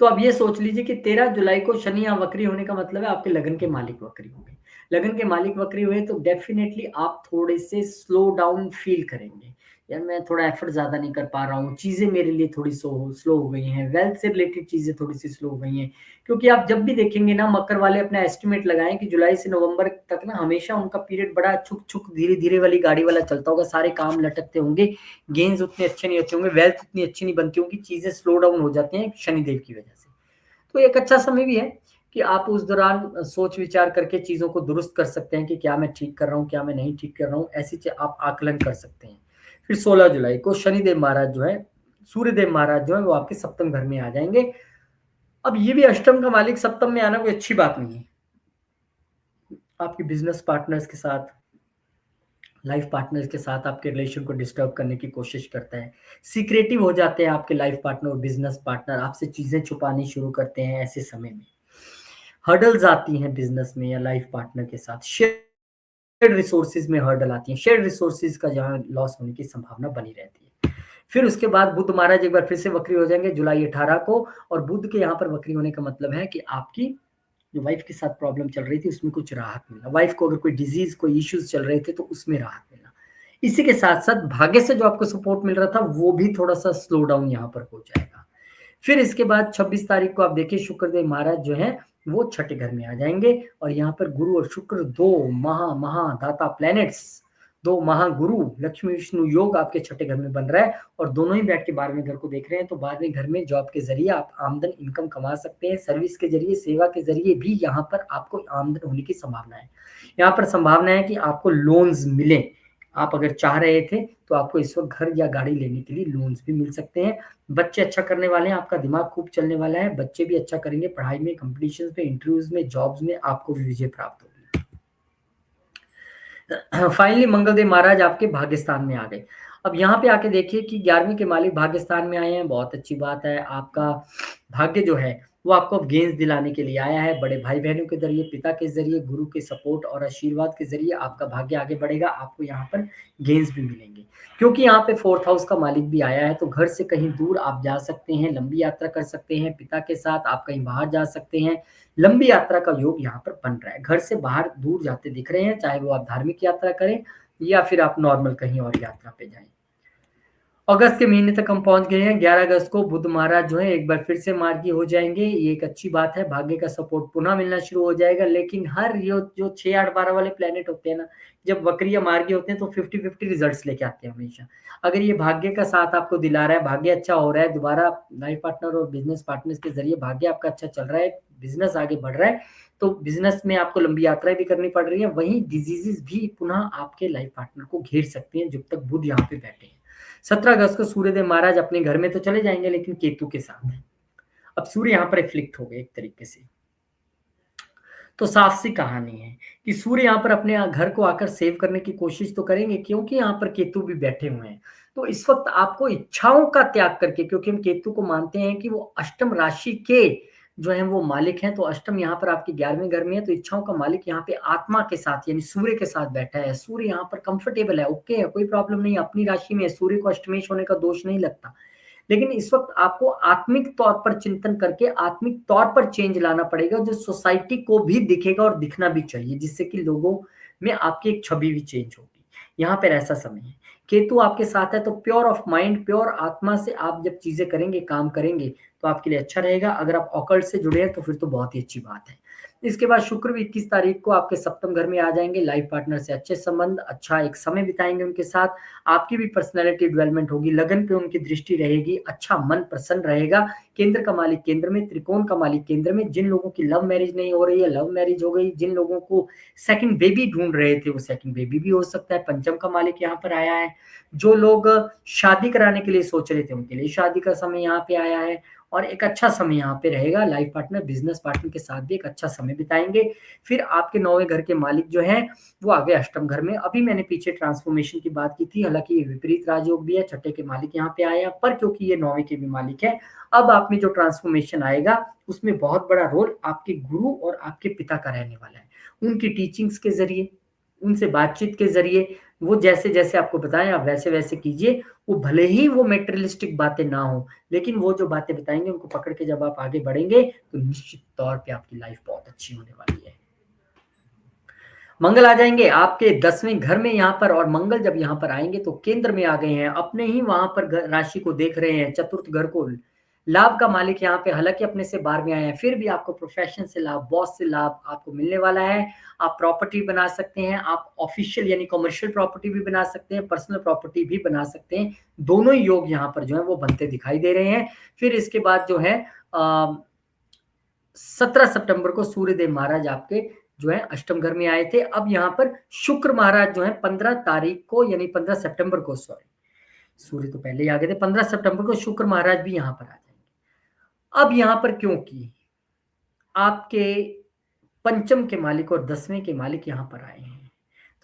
Speaker 1: तो अब ये सोच लीजिए कि 13 जुलाई को शनि यहाँ वक्री होने का मतलब है आपके लगन के मालिक वक्री हो गए। लगन के मालिक वक्री हुए तो डेफ़िनेटली आप थोड़े से स्लो डाउन फ़ील करेंगे। यार मैं थोड़ा एफ़र्ट ज़्यादा नहीं कर पा रहा हूँ, चीज़ें मेरे लिए थोड़ी स्लो हो गई हैं, वेल्थ से रिलेटेड चीज़ें थोड़ी-सी स्लो हो गई हैं। क्योंकि आप जब भी देखेंगे ना मकर वाले अपना एस्टिमेट लगाएँ कि जुलाई से नवंबर तक ना हमेशा उनका पीरियड बड़ा छुक-छुक, धीरे-धीरे वाली गाड़ी वाला चलता होगा, सारे काम लटकते होंगे, गेन्स उतने अच्छे नहीं होते होंगे, वेल्थ उतनी अच्छी नहीं बनती होंगी, चीज़ें स्लो डाउन हो जाती हैं शनिदेव की वजह से। तो एक अच्छा समय भी है कि आप उस दौरान सोच विचार करके चीज़ों को दुरुस्त कर सकते हैं कि क्या मैं ठीक कर रहा हूँ, क्या मैं नहीं ठीक कर रहा हूँ, ऐसी च आप आकलन कर सकते हैं। फिर 16 जुलाई को शनिदेव महाराज जो है, सूर्यदेव महाराज जो है वो आपके सप्तम घर में आ जाएँगे। अब ये भी अष्टम का मालिक सप्तम में आना कोई अच्छी बात नहीं है। आपके बिज़नेस पार्टनर्स के साथ, लाइफ पार्टनर्स के साथ आपके रिलेशन को डिस्टर्ब करने की कोशिश करता है। सीक्रेटिव हो जाते हैं आपके लाइफ पार्टनर और बिज़नेस पार्टनर, आपसे चीज़ें छुपानी शुरू करते हैं ऐसे समय में। हर्डल्स आती हैं बिज़नेस में या लाइफ पार्टनर के साथ, शेयर्ड रिसोर्सेज़ में हर्डल आती हैं, शेयर्ड रिसोर्सेज़ का जहाँ लॉस होने की संभावना बनी रहती है। फिर उसके बाद बुध महाराज एक बार फिर से वक्री हो जाएँगे जुलाई 18 को और बुध के यहाँ पर वक्री होने का मतलब है कि आपकी जो वाइफ़ के साथ प्रॉब्लम चल रही थी उसमें कुछ राहत मिलना। वाइफ़ को अगर कोई डिज़ीज़, कोई इश्यूज़ चल रहे थे तो उसमें राहत मिलना। इसी के साथ-साथ भाग्य से जो आपको सपोर्ट मिल रहा था वो भी थोड़ा-सा स्लो डाउन यहाँ पर हो जाएगा। फिर इसके बाद 26 तारीख को आप देखिए शुक्रदेव महाराज जो हैं, वो छठे घर में आ जाएँगे और यहाँ पर गुरु और शुक्र 2 महादाता प्लैनेट्स, 2 महागुरु लक्ष्मी विष्णु योग आपके छठे घर में बन रहा है और दोनों ही बैठ के 12वें घर को देख रहे हैं, तो 12वें घर में जॉब के ज़रिए आप आमदन इनकम कमा सकते हैं, सर्विस के ज़रिए, सेवा के ज़रिए भी यहाँ पर आपको आमदन होने की संभावना है। यहाँ पर संभावना है कि आपको लोन्स मिलें, आप अगर चाह रहे थे, तो आपको इस वक़्त घर या गाड़ी लेने के लिए लोन्स भी मिल सकते हैं। बच्चे अच्छा करने वाले हैं, आपका दिमाग खूब चलने वाला है, बच्चे भी अच्छा करेंगे पढ़ाई में, कॉम्पिटिशन्स में, इंटरव्यूज़ में, जॉब्स में आपको भी विजय प्राप्त होगी। फाइनली मंगलदेव महाराज आपके भाग्यस्थान में आ गए। अब यहाँ पे आके देखिए कि 11वीं के मालिक भाग्यस्थान में आए हैं, बहुत अच्छी बात है। आपका भाग्य जो है, वो आपको अब गेंस दिलाने के लिए आया है। बड़े भाई-बहनों के ज़रिए, पिता के ज़रिए, गुरु के सपोर्ट और आशीर्वाद के ज़रिए आपका भाग्य आगे बढ़ेगा। आपको यहाँ पर गेंस भी मिलेंगे। क्योंकि यहाँ पे 4th हाउस का मालिक भी आया है, तो घर से कहीं दूर आप जा सकते हैं, लंबी यात्रा कर सकते हैं, पिता के साथ आप कहीं बाहर जा सकते हैं। लंबी यात्रा का योग यहाँ पर बन रहा है। घर से बाहर दूर जाते दिख रहे हैं, चाहे वो आप धार्मिक यात्रा करें या फिर आप नॉर्मल कहीं और यात्रा पे जाएँ। अगस्त के महीने तक हम पहुँच गए हैं। 11 अगस्त को बुध महाराज जो है एक बार फिर से मार्गी हो जाएँगे। ये एक अच्छी बात है, भाग्य का सपोर्ट पुनः मिलना शुरू हो जाएगा। लेकिन हर यो जो 6, 8, 12 वाले प्लैनेट होते हैं ना, जब वक्री या मार्गी होते हैं तो 50-50 रिज़ल्ट्स लेके आते हैं हमेशा। अगर ये भाग्य का साथ आपको दिला रहा है, भाग्य अच्छा हो रहा है, दोबारा लाइफ पार्टनर और बिज़नेस पार्टनर्स के ज़रिए भाग्य आपका अच्छा चल रहा है, बिज़नेस आगे बढ़ रहा है, तो बिज़नेस में आपको लंबी यात्राएँ भी करनी पड़ रही हैं। वहीं डिज़ीज़ेज़ भी पुनः आपके लाइफ पार्टनर को घेर सकती हैं, जब तक बुध यहाँ पे बैठे हैं। 17 अगस्त को सूर्यदेव महाराज अपने घर में तो चले जाएँगे लेकिन केतु के साथ। अब सूर्य यहाँ पर इफ्लिक्ट हो गए एक तरीके से। तो साफ-सी कहानी है कि सूर्य यहाँ पर अपने घर को आकर सेव करने की कोशिश तो करेंगे क्योंकि यहाँ पर केतु भी बैठे हुए हैं। तो इस वक़्त आपको इच्छाओं का त्याग करके क्योंकि हम केतु को मानते हैं कि वो अष्टम राशि के जो हैं वो मालिक हैं, तो अष्टम यहाँ पर आपके 11वें घर में है, तो इच्छाओं का मालिक यहाँ पे आत्मा के साथ यानी सूर्य के साथ बैठा है। सूर्य यहाँ पर कंफर्टेबल है, ओके है, कोई प्रॉब्लम नहीं है, अपनी राशि में है, सूर्य को अष्टमेश होने का दोष नहीं लगता। लेकिन इस वक़्त आपको आत्मिक तौर पर चिंतन करके आत्मिक तौर पर चेंज लाना पड़ेगा जो सोसाइटी को भी दिखेगा और दिखना भी चाहिए जिससे कि लोगों में आपकी एक छवि भी चेंज होगी। यहाँ पर ऐसा समय है। केतु आपके साथ है तो प्योर ऑफ माइंड, प्योर आत्मा से आप जब चीज़ें करेंगे, काम करेंगे तो आपके लिए अच्छा रहेगा। अगर आप ऑकल्ट से जुड़े हैं तो फिर तो बहुत ही अच्छी बात है। इसके बाद शुक्र भी 21 तारीख को आपके सप्तम घर में आ जाएँगे। लाइफ पार्टनर से अच्छे संबंध, अच्छा एक समय बिताएँगे उनके साथ। आपकी भी पर्सनैलिटी डेवलपमेंट होगी, लगन पे उनकी दृष्टि रहेगी, अच्छा मन प्रसन्न रहेगा। केंद्र का मालिक केंद्र में, त्रिकोण का मालिक केंद्र में। जिन लोगों की लव मैरिज नहीं हो रही है, लव मैरिज हो गई। जिन लोगों को सेकंड बेबी ढूँढ रहे थे, वो सेकंड बेबी भी हो सकता है। पंचम का मालिक यहाँ पर आया है। जो लोग शादी कराने के लिए सोच रहे थे, उनके लिए शादी का समय यहाँ पे आया है और एक अच्छा समय यहाँ पे रहेगा। लाइफ पार्टनर, बिज़नेस पार्टनर के साथ भी एक अच्छा समय बिताएँगे। फिर आपके 9वें घर के मालिक जो हैं, वो आ गए अष्टम घर में। अभी मैंने पीछे ट्रांसफॉर्मेशन की बात की थी, हालाँकि ये विपरीत राजयोग भी है, छठे के मालिक यहाँ पे आए हैं, पर क्योंकि ये 9वें के भी मालिक हैं, अब आप में जो ट्रांसफॉर्मेशन आएगा, उसमें बहुत बड़ा रोल आपके गुरु और आपके पिता का रहने वाला है। उनकी टीचिंग्स के ज़रिए, उनसे बातचीत के ज़रिए, वो जैसे-जैसे आपको बताएँ आप वैसे-वैसे कीजिए। वो भले ही वो मटेरियलिस्टिक बातें ना हो, लेकिन वो जो बातें बताएँगे उनको पकड़ के जब आप आगे बढ़ेंगे, तो निश्चित तौर पे आपकी लाइफ़ बहुत अच्छी होने वाली है। मंगल आ जाएँगे आपके 10वें घर में यहाँ पर और मंगल जब यहाँ पर आएँगे तो केंद्र में आ गए हैं, अपने ही वहाँ पर राशि को देख रहे हैं, चतुर्थ घर को। लाभ का मालिक यहाँ पे हालाँकि अपने से 12वें आए हैं, फिर भी आपको प्रोफ़ेशन से लाभ, बॉस से लाभ आपको मिलने वाला है। आप प्रॉपर्टी बना सकते हैं, आप ऑफ़िशियल यानी कमर्शियल प्रॉपर्टी भी बना सकते हैं, पर्सनल प्रॉपर्टी भी बना सकते हैं। दोनों ही योग यहाँ पर जो है वो बनते दिखाई दे रहे हैं। फिर इसके बाद जो है 17 सितंबर को सूर्यदेव महाराज आपके जो है अष्टम घर में आए थे। अब यहाँ पर शुक्र महाराज जो है 15 तारीख को यानी 15 सितंबर को सॉरी, सूर्य तो पहले ही आ गए थे। 15 सितंबर को शुक्र महाराज भी यहाँ पर आ जाएँगे। अब यहाँ पर क्योंकि आपके पंचम के मालिक और 10वें के मालिक यहाँ पर आए हैं,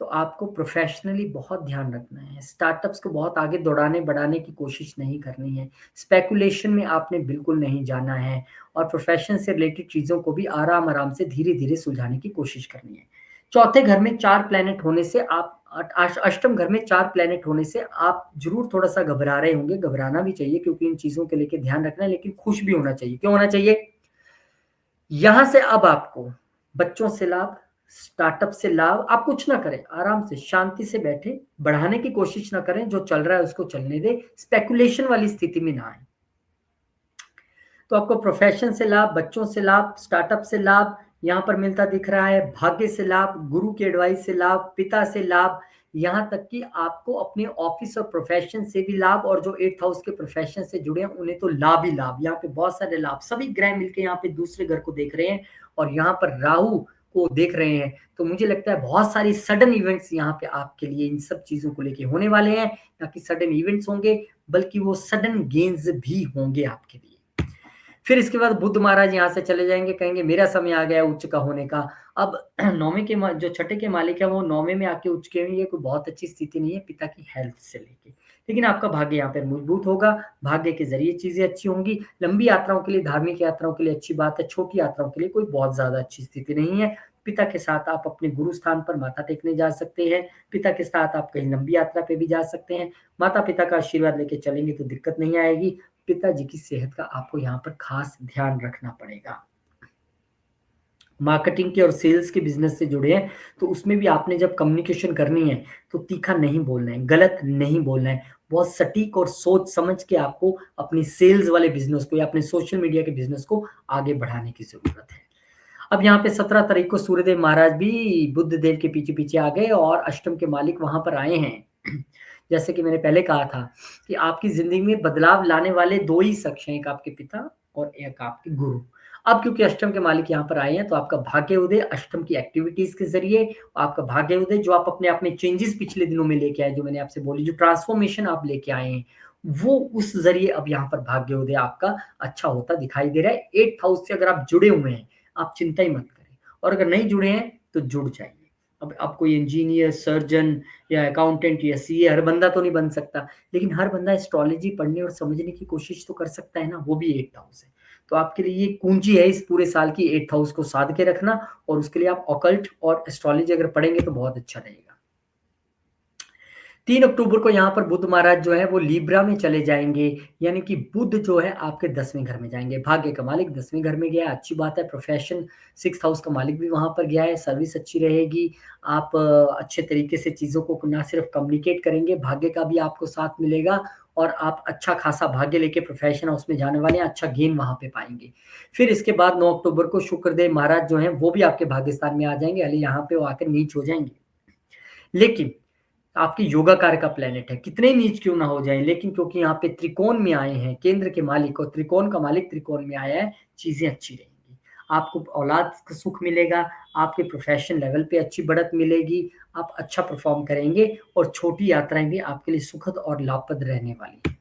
Speaker 1: तो आपको प्रोफ़ेशनली बहुत ध्यान रखना है। स्टार्टअप्स को बहुत आगे दौड़ाने बढ़ाने की कोशिश नहीं करनी है। स्पेकुलेशन में आपने बिल्कुल नहीं जाना है और प्रोफ़ेशन से रिलेटेड चीज़ों को भी आराम-आराम से धीरे-धीरे सुलझाने की कोशिश करनी है। चौथे घर में 4 प्लैनेट होने से आप अष्टम घर में 4 प्लैनेट होने से आप ज़रूर थोड़ा-सा घबरा रहे होंगे, घबराना भी चाहिए क्योंकि इन चीज़ों को लेके ध्यान रखना है, लेकिन खुश भी होना चाहिए। क्यों होना चाहिए? यहाँ से अब आपको बच्चों से लाभ, स्टार्टअप से लाभ, आप कुछ ना करें, आराम से शांति से बैठें, बढ़ाने की कोशिश ना करें, जो चल रहा है उसको चलने दें, स्पेकुलेशन वाली स्थिति में ना आएँ। तो आपको प्रोफ़ेशन से लाभ, बच्चों से लाभ, स्टार्टअप से लाभ यहाँ पर मिलता दिख रहा है, भाग्य से लाभ, गुरु की एडवाइस से लाभ, पिता से लाभ, यहाँ तक कि आपको अपने ऑफ़िस और प्रोफ़ेशन से भी लाभ और जो 8th हाउस के प्रोफ़ेशन से जुड़े हैं, उन्हें तो लाभ ही लाभ। यहाँ पे बहुत सारे लाभ, सभी ग्रह मिलके यहाँ पे दूसरे घर को देख रहे हैं और यहाँ पर राहु को देख रहे हैं। तो मुझे लगता है बहुत सारी सडन इवेंट्स यहाँ पे आपके लिए इन सब चीज़ों को लेके होने वाले हैं, ना कि सडन इवेंट्स होंगे, बल्कि वो सडन गेन्स भी होंगे आपके लिए। फिर इसके बाद बुध महाराज यहाँ से चले जाएँगे, कहेंगे मेरा समय आ गया है उच्च का होने का। अब 9वें के मा जो छठे के मालिक है वो 9वें में आके उच्च के हुए, ये कोई बहुत अच्छी स्थिति नहीं है पिता की हेल्थ से लेके। लेकिन आपका भाग्य यहाँ पे मजबूत होगा, भाग्य के ज़रिए चीज़ें अच्छी होंगी। लंबी यात्राओं के लिए, धार्मिक यात्राओं के लिए अच्छी बात है, छोटी यात्राओं के लिए कोई बहुत ज़्यादा अच्छी स्थिति नहीं है। पिता के साथ आप अपने गुरु स्थान पर माथा टेकने जा सकते हैं, पिता के साथ आप कहीं लंबी यात्रा पे भी जा सकते हैं। माता-पिता का आशीर्वाद लेके चलेंगे तो दिक्कत नहीं आएगी। पिताजी की सेहत का आपको यहाँ पर खास ध्यान रखना पड़ेगा। मार्केटिंग के और सेल्स के बिज़नेस से जुड़े हैं, तो उसमें भी आपने जब कम्युनिकेशन करनी है, तो तीखा नहीं बोलना है, गलत नहीं बोलना है। बहुत सटीक और सोच समझ के आपको अपनी सेल्स वाले बिज़नेस को या अपने सोशल मीडिया के बिज़नेस को आगे बढ़ाने की ज़रूरत है। अब यहाँ पे 17 तारीख को सूर्यदेव महाराज भी बुध देव के पीछे-पीछे आ गए और अष्टम के मालिक वहाँ पर आए हैं। जैसे कि मैंने पहले कहा था कि आपकी ज़िंदगी में बदलाव लाने वाले 2 ही शख्स हैं, एक आपके पिता और एक आपके गुरु। अब क्योंकि अष्टम के मालिक यहाँ पर आए हैं, तो आपका भाग्य उदय अष्टम की एक्टिविटीज़ के ज़रिए, आपका भाग्य उदय जो आप अपने आप में चेंजेज़ पिछले दिनों में लेके आए, जो मैंने आपसे बोली, जो ट्रांसफ़ॉर्मेशन आप लेके आए हैं, वो उस ज़रिए अब यहाँ पर भाग्य उदय आपका अच्छा होता दिखाई दे रहा है। 8th हाउस से अगर आप जुड़े हुए हैं, आप चिंता ही मत करें और अगर नहीं जुड़े हैं, तो जुड़ जाइए। अब कोई इंजीनियर, सर्जन या अकाउंटेंट या सीए हर बंदा तो नहीं बन सकता, लेकिन हर बंदा एस्ट्रोलॉजी पढ़ने और समझने की कोशिश तो कर सकता है ना, वो भी 8th हाउस है। तो आपके लिए ये कुंजी है इस पूरे साल की 8th हाउस को साध के रखना और उसके लिए आप ऑकल्ट और एस्ट्रोलॉजी अगर पढ़ेंगे तो बहुत अच्छा रहेगा। 3 अक्टूबर को यहाँ पर बुध महाराज जो है वो लिब्रा में चले जाएँगे, यानी कि बुध जो है आपके 10वें घर में जाएँगे। भाग्य का मालिक 10वें घर में गया, अच्छी बात है। प्रोफ़ेशन 6th हाउस का मालिक भी वहाँ पर गया है, सर्विस अच्छी रहेगी। आप अच्छे तरीके से चीज़ों को ना सिर्फ़ कम्युनिकेट करेंगे, भाग्य का भी आपको साथ मिलेगा और आप अच्छा खासा भाग्य लेके प्रोफ़ेशन हाउस में जाने वाले हैं, अच्छा गेन वहाँ पे पाएँगे। फिर इसके बाद 9 अक्टूबर को शुक्रदेव महाराज जो हैं वो भी आपके भाग्य स्थान में आ जाएँगे, हालाँकि यहाँ पे वो आकर नीच हो जाएँगे। लेकिन आपकी योगा कार्य का प्लैनेट है, कितने ही नीच क्यों ना हो जाएँ, लेकिन क्योंकि यहाँ पे त्रिकोण में आए हैं, केंद्र के मालिक और त्रिकोण का मालिक त्रिकोण में आया है, चीज़ें अच्छी रहेंगी। आपको औलाद का सुख मिलेगा, आपके प्रोफ़ेशन लेवल पे अच्छी बढ़त मिलेगी, आप अच्छा परफ़ॉर्म करेंगे और छोटी यात्राएँ भी आपके लिए सुखद और लाभप्रद रहने वाली हैं।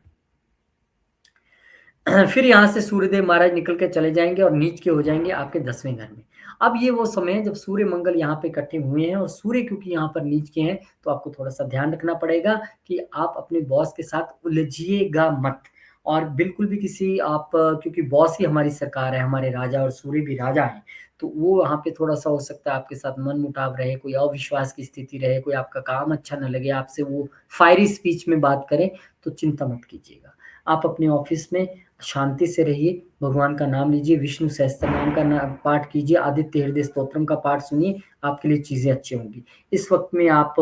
Speaker 1: फिर यहाँ से सूर्यदेव महाराज निकल के चले जाएँगे और नीच के हो जाएँगे आपके 10वें घर में। अब ये वो समय है जब सूर्य मंगल यहाँ पे इकट्ठे हुए हैं और सूर्य क्योंकि यहाँ पर नीच के हैं, तो आपको थोड़ा-सा ध्यान रखना पड़ेगा कि आप अपने बॉस के साथ उलझिएगा मत। और बिल्कुल भी किसी आप क्योंकि बॉस ही हमारी सरकार है, हमारे राजा और सूर्य भी राजा हैं, तो वो वहाँ पे थोड़ा-सा हो सकता है आपके साथ मनमुटाव रहे, कोई अविश्वास की स्थिति रहे, कोई आपका काम अच्छा ना लगे, आपसे वो फायरी स्पीच में बात करें, तो चिंता मत कीजिएगा। आप अपने ऑफ़िस में शांति से रहिए, भगवान का नाम लीजिए, विष्णु सहस्त्रनाम का पाठ कीजिए, आदित्य हृदय स्तोत्रम का पाठ सुनिए, आपके लिए चीज़ें अच्छी होंगी। इस वक़्त में आप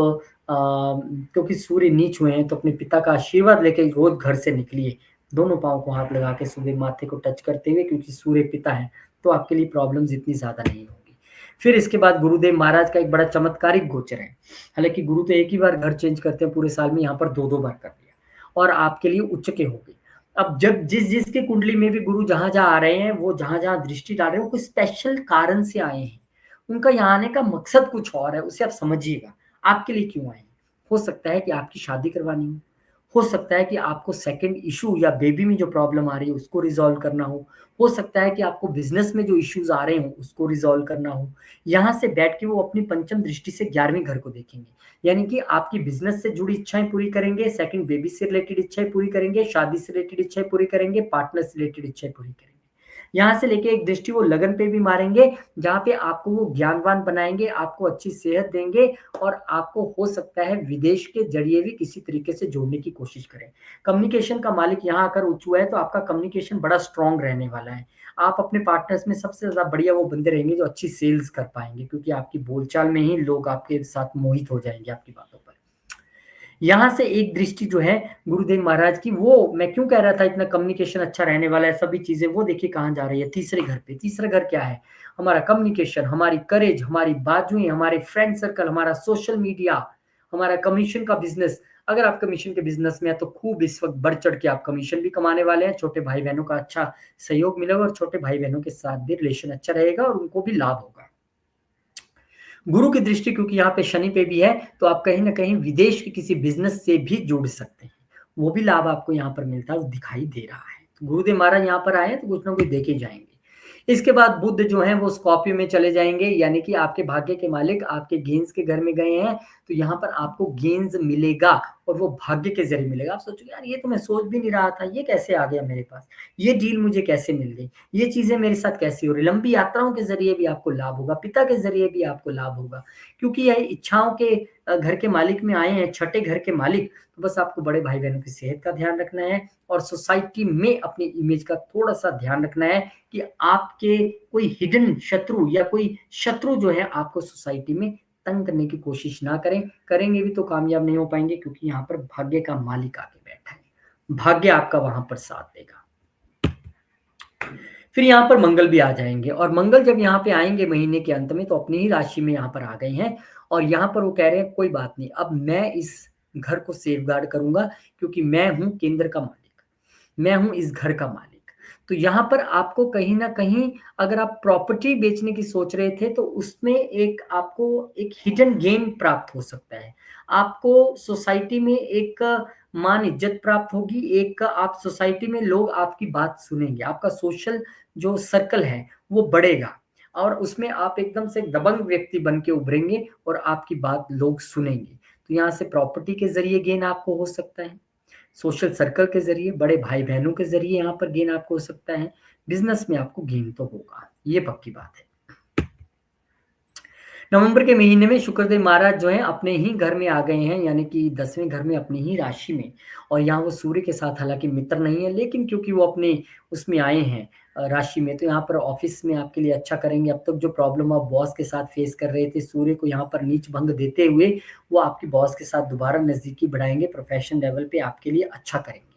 Speaker 1: क्योंकि सूर्य नीच हुए हैं, तो अपने पिता का आशीर्वाद लेके रोज़ घर से निकलिए। दोनों पाँव को हाथ लगा के सुबह माथे को टच करते हुए क्योंकि सूर्य पिता हैं, तो आपके लिए प्रॉब्लम्स इतनी ज़्यादा नहीं होंगी। फिर इसके बाद गुरुदेव महाराज का एक बड़ा चमत्कारिक गोचर है। हालाँकि गुरु तो एक ही बार घर चेंज करते हैं पूरे साल में, यहाँ पर 2-2 बार कर दिया और आपके लिए उच्च के हो गए। अब जब जिस-जिस की कुंडली में भी गुरु जहाँ-जहाँ आ रहे हैं, वो जहाँ-जहाँ दृष्टि डाल रहे हैं, वो कोई स्पेशल कारण से आए हैं। उनका यहाँ आने का मकसद कुछ और है, उसे आप समझिएगा, आपके लिए क्यों आए हैं। हो सकता है कि आपकी शादी करवानी हो सकता है कि आपको सेकंड इश्यू या बेबी में जो प्रॉब्लम आ रही है, उसको रिज़ॉल्व करना हो सकता है कि आपको बिज़नेस में जो इश्यूज़ आ रहे हों, उसको रिज़ॉल्व करना हो। यहाँ से बैठ के वो अपनी पंचम दृष्टि से 11वें घर को देखेंगे। यानी कि आपकी बिज़नेस से जुड़ी इच्छाएँ पूरी करेंगे, सेकंड बेबी से रिलेटेड इच्छाएँ पूरी करेंगे, शादी से रिलेटेड इच्छाएँ पूरी करेंगे, पार्टनर से रिलेटेड इच्छाएँ पूरी करेंगे। यहाँ से लेके एक दृष्टि वो लगन पे भी मारेंगे, जहाँ पे आपको वो ज्ञानवान बनाएँगे, आपको अच्छी सेहत देंगे और आपको हो सकता है विदेश के ज़रिए भी किसी तरीके से जोड़ने की कोशिश करें। कम्युनिकेशन का मालिक यहाँ आकर उच्च हुआ है, तो आपका कम्युनिकेशन बड़ा स्ट्रॉन्ग रहने वाला है। आप अपने पार्टनर्स में सबसे ज़्यादा बढ़िया वो बंदे रहेंगे जो अच्छी सेल्स कर पाएँगे क्योंकि आपकी बोलचाल में ही लोग आपके साथ मोहित हो जाएँगे आपकी बातों पर। यहाँ से एक दृष्टि जो है गुरुदेव महाराज की वो मैं क्यों कह रहा था इतना कम्युनिकेशन अच्छा रहने वाला है, सभी चीज़ें वो देखिए कहाँ जा रही है तीसरे घर पे। तीसरा घर क्या है? हमारा कम्युनिकेशन, हमारी करेज, हमारी बाजुएँ, हमारे फ्रेंड सर्कल, हमारा सोशल मीडिया, हमारा कमीशन का बिज़नेस। अगर आप कमीशन के बिज़नेस में हैं तो खूब इस वक़्त बढ़-चढ़ के आप कमीशन भी कमाने वाले हैं, छोटे भाई-बहनों का अच्छा सहयोग मिलेगा और छोटे भाई-बहनों के साथ भी रिलेशन अच्छा रहेगा और उनको भी लाभ होगा। गुरु की दृष्टि क्योंकि यहाँ पे शनि पे भी है, तो आप कहीं न कहीं विदेश के किसी बिज़नेस से भी जुड़ सकते हैं। वो भी लाभ आपको यहाँ पर मिलता है, दिखाई दे रहा है। तो गुरुदेव महाराज यहाँ पर आए हैं, तो कुछ ना कुछ दे के जाएँगे। इसके बाद बुध जो हैं वो स्कॉर्पियो में चले जाएँगे, यानी कि आपके भाग्य के मालिक आपके गेंस के घर में गए हैं, तो यहाँ पर आपको गेंस मिलेगा और वो भाग्य के ज़रिए मिलेगा। आप सोचोगे यार ये तो मैं सोच भी नहीं रहा था, ये कैसे आ गया मेरे पास? ये डील मुझे कैसे मिल गई? ये चीज़ें मेरे साथ कैसे हो रही? लंबी यात्राओं के ज़रिए भी आपको लाभ होगा, पिता के ज़रिए भी आपको लाभ होगा। क्योंकि यह इच्छाओं के घर के मालिक में आए हैं, छठे घर के मालिक, तो बस आपको बड़े भाई-बहनों की सेहत का ध्यान रखना है और सोसाइटी में अपनी इमेज का थोड़ा-सा ध्यान रखना है कि आपके कोई हिडन शत्रु या कोई शत्रु जो है आपको सोसाइटी में तंग करने की कोशिश ना करें। करेंगे भी तो कामयाब नहीं हो पाएँगे क्योंकि यहाँ पर भाग्य का मालिक आके बैठा है। भाग्य आपका वहाँ पर साथ देगा। फिर यहाँ पर मंगल भी आ जाएँगे और मंगल जब यहाँ पे आएँगे महीने के अंत में तो अपनी ही राशि में यहाँ पर आ गए हैं और यहाँ पर वो कह रहे हैं कोई बात नहीं, अब मैं इस घर को सेफगार्ड करूँगा क्योंकि मैं हूँ केंद्र का मालिक, मैं हूँ इस घर का मालिक। तो यहाँ पर आपको कहीं न कहीं अगर आप प्रॉपर्टी बेचने की सोच रहे थे तो उसमें एक आपको एक हिडन गेन प्राप्त हो सकता है। आपको सोसाइटी में एक मान-इज़्ज़त प्राप्त होगी, एक आप सोसाइटी में लोग आपकी बात सुनेंगे, आपका सोशल जो सर्कल है वो बढ़ेगा और उसमें आप एकदम से एक दबंग व्यक्ति बन के उभरेंगे और आपकी बात लोग सुनेंगे। तो यहाँ से प्रॉपर्टी के ज़रिए गेन आपको हो सकता है, सोशल सर्कल के ज़रिए, बड़े भाई-बहनों के ज़रिए यहाँ पर गेन आपको हो सकता है, बिज़नेस में आपको गेन तो होगा, ये पक्की बात है। नवंबर के महीने में शुक्रदेव महाराज जो हैं अपने ही घर में आ गए हैं, यानी कि 10वें घर में अपनी ही राशि में। और यहाँ वो सूर्य के साथ हालाँकि मित्र नहीं है, लेकिन क्योंकि वो अपने उसमें आए हैं राशि में, तो यहाँ पर ऑफ़िस में आपके लिए अच्छा करेंगे। अब तक जो प्रॉब्लम आप बॉस के साथ फ़ेस कर रहे थे, सूर्य को यहाँ पर नीच भंग देते हुए, वो आपके बॉस के साथ दोबारा नज़दीकी बढ़ाएँगे, प्रोफ़ेशन लेवल पे आपके लिए अच्छा करेंगे।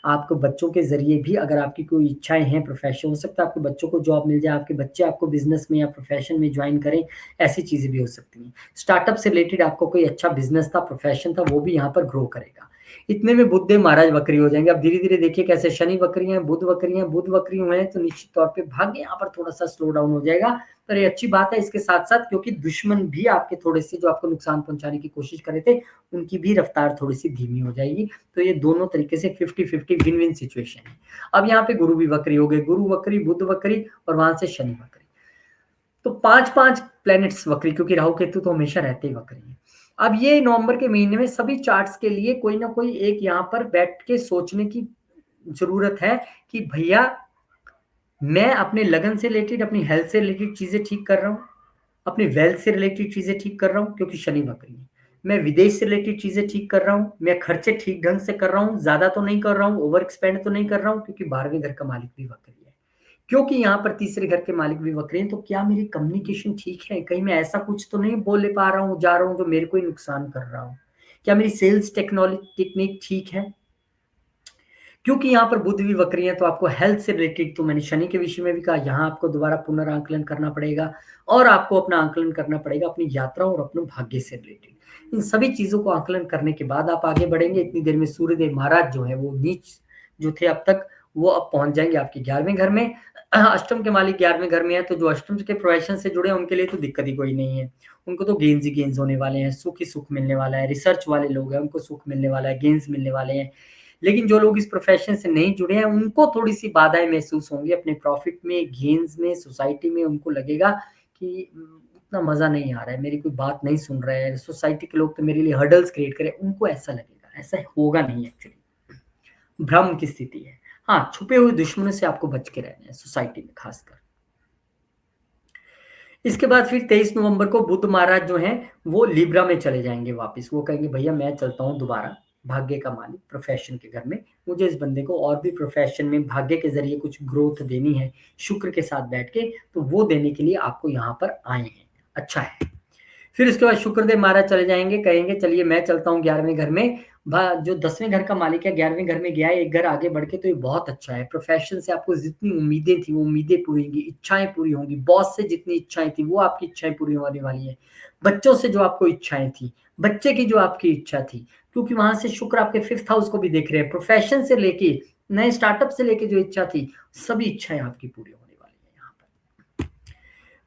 Speaker 1: आपको बच्चों के ज़रिए भी अगर आपकी कोई इच्छाएँ हैं प्रोफ़ेशन, हो सकता है आपके बच्चों को जॉब मिल जाए, आपके बच्चे आपको बिज़नेस में या प्रोफ़ेशन में जॉइन करें, ऐसी चीज़ें भी हो सकती हैं। स्टार्टअप से रिलेटेड आपको कोई अच्छा बिज़नेस था, प्रोफ़ेशन था, वो भी यहाँ पर ग्रो करेगा। इतने में बुधदेव महाराज वक्री हो जाएँगे। अब धीरे-धीरे देखिए कैसे शनि वक्री हैं, बुध वक्री हुए हैं, तो निश्चित तौर पे भाग्य यहाँ पर थोड़ा-सा स्लो डाउन हो जाएगा। पर ये अच्छी बात है इसके साथ-साथ, क्योंकि दुश्मन भी आपके थोड़े-से जो आपको नुकसान पहुँचाने की कोशिश कर रहे थे, उनकी भी रफ़्तार थोड़ी-सी धीमी हो जाएगी। तो ये दोनों तरीके से 50-50 विन-विन सिचुएशन है। अब यहाँ पे गुरु भी वक्री हो गए, गुरु वक्री, बुध वक्री और वहाँ से शनि वक्री। तो 5-5 प्लैनेट्स वक्री, क्योंकि राहु केतु तो हमेशा रहते ही वक्री हैं। अब ये नवंबर के महीने में सभी चार्ट्स के लिए कोई ना कोई एक यहाँ पर बैठ के सोचने की ज़रूरत है कि भैया मैं अपने लगन से रिलेटेड, अपनी हेल्थ से रिलेटेड चीज़ें ठीक कर रहा हूँ, अपनी वेल्थ से रिलेटेड चीज़ें ठीक कर रहा हूँ क्योंकि शनि वक्री है। मैं विदेश से रिलेटेड चीज़ें ठीक कर रहा हूँ, मैं खर्चे ठीक ढंग से कर रहा हूँ, ज़्यादा तो नहीं कर रहा हूँ, ओवर एक्सपेंड तो नहीं कर रहा हूँ, क्योंकि 12वें घर का मालिक भी वक्री है। क्योंकि यहाँ पर तीसरे घर के मालिक भी वक्री हैं, तो क्या मेरी कम्युनिकेशन ठीक है? कहीं मैं ऐसा कुछ तो नहीं बोल पा रहा हूँ, जा रहा हूँ, जो मेरे को ही नुकसान कर रहा हूँ? क्या मेरी सेल्स टेक्निक ठीक है? क्योंकि यहाँ पर बुध भी वक्री है, तो आपको हेल्थ से रिलेटेड, तो मैंने शनि के विषय में भी कहा, यहाँ आपको दोबारा पुनरांकलन करना पड़ेगा और आपको अपना आंकलन करना पड़ेगा अपनी यात्रा और अपने भाग्य से रिलेटेड। इन सभी चीज़ों को आंकलन करने के बाद आप आगे बढ़ेंगे। इतनी देर में सूर्यदेव महाराज जो हैं, वो नीच जो थे अब तक, वो अब पहुँच जाएँगे आपके 11वें घर में। अष्टम के मालिक 11वें घर में है, तो जो अष्टम के प्रोफेशन से जुड़े हैं, उनके लिए तो दिक्कत ही कोई नहीं है। उनको तो गेन्स ही गेन्स होने वाले हैं, सुख ही सुख मिलने वाला है। रिसर्च वाले लोग हैं, उनको सुख मिलने वाला है, गेन्स मिलने वाले हैं। लेकिन जो लोग इस प्रोफ़ेशन से नहीं जुड़े हैं, उनको थोड़ी-सी बाधाएँ महसूस होंगी अपने प्रॉफ़िट में, गेन्स में, सोसाइटी में। उनको लगेगा कि उतना मज़ा नहीं आ रहा है, मेरी कोई बात नहीं सुन रहे हैं, सोसाइटी के लोग तो मेरे लिए हर्डल्स क्रिएट करें, उनको ऐसा लगेगा। ऐसा होगा नहीं एक्चुअली, भ्रम की स्थिति है। हाँ, छुपे हुए दुश्मनों से आपको बच के रहना है सोसाइटी में ख़ासकर। इसके बाद फिर 23 नवंबर को बुध महाराज जो हैं, वो लिब्रा में चले जाएँगे वापस। वो कहेंगे भैया मैं चलता हूँ दोबारा, भाग्य का मालिक प्रोफ़ेशन के घर में। मुझे इस बंदे को और भी प्रोफ़ेशन में भाग्य के ज़रिए कुछ ग्रोथ देनी है, शुक्र के साथ बैठ के, तो वो देने के लिए आपको यहाँ पर आए हैं। अच्छा है। फिर उसके बाद शुक्रदेव महाराज चले जाएँगे, कहेंगे चलिए मैं चलता हूँ 11वें घर में। जो 10वें घर का मालिक है 11वें घर में गया है, एक घर आगे बढ़ के, तो ये बहुत अच्छा है। प्रोफ़ेशन से आपको जितनी उम्मीदें थी, वो उम्मीदें पूरी होंगी, इच्छाएँ पूरी होंगी। बॉस से जितनी इच्छाएँ थी, वो आपकी इच्छाएँ पूरी होने वाली हैं। बच्चों से जो आपको इच्छाएँ थी, बच्चे की जो आपकी इच्छा थी, क्योंकि वहाँ से शुक्र आपके 5th हाउस को भी देख रहे हैं। प्रोफ़ेशन से लेके, नए स्टार्टअप से लेके जो इच्छा थी, सभी इच्छाएँ आपकी पूरी होने वाली हैं यहाँ पर।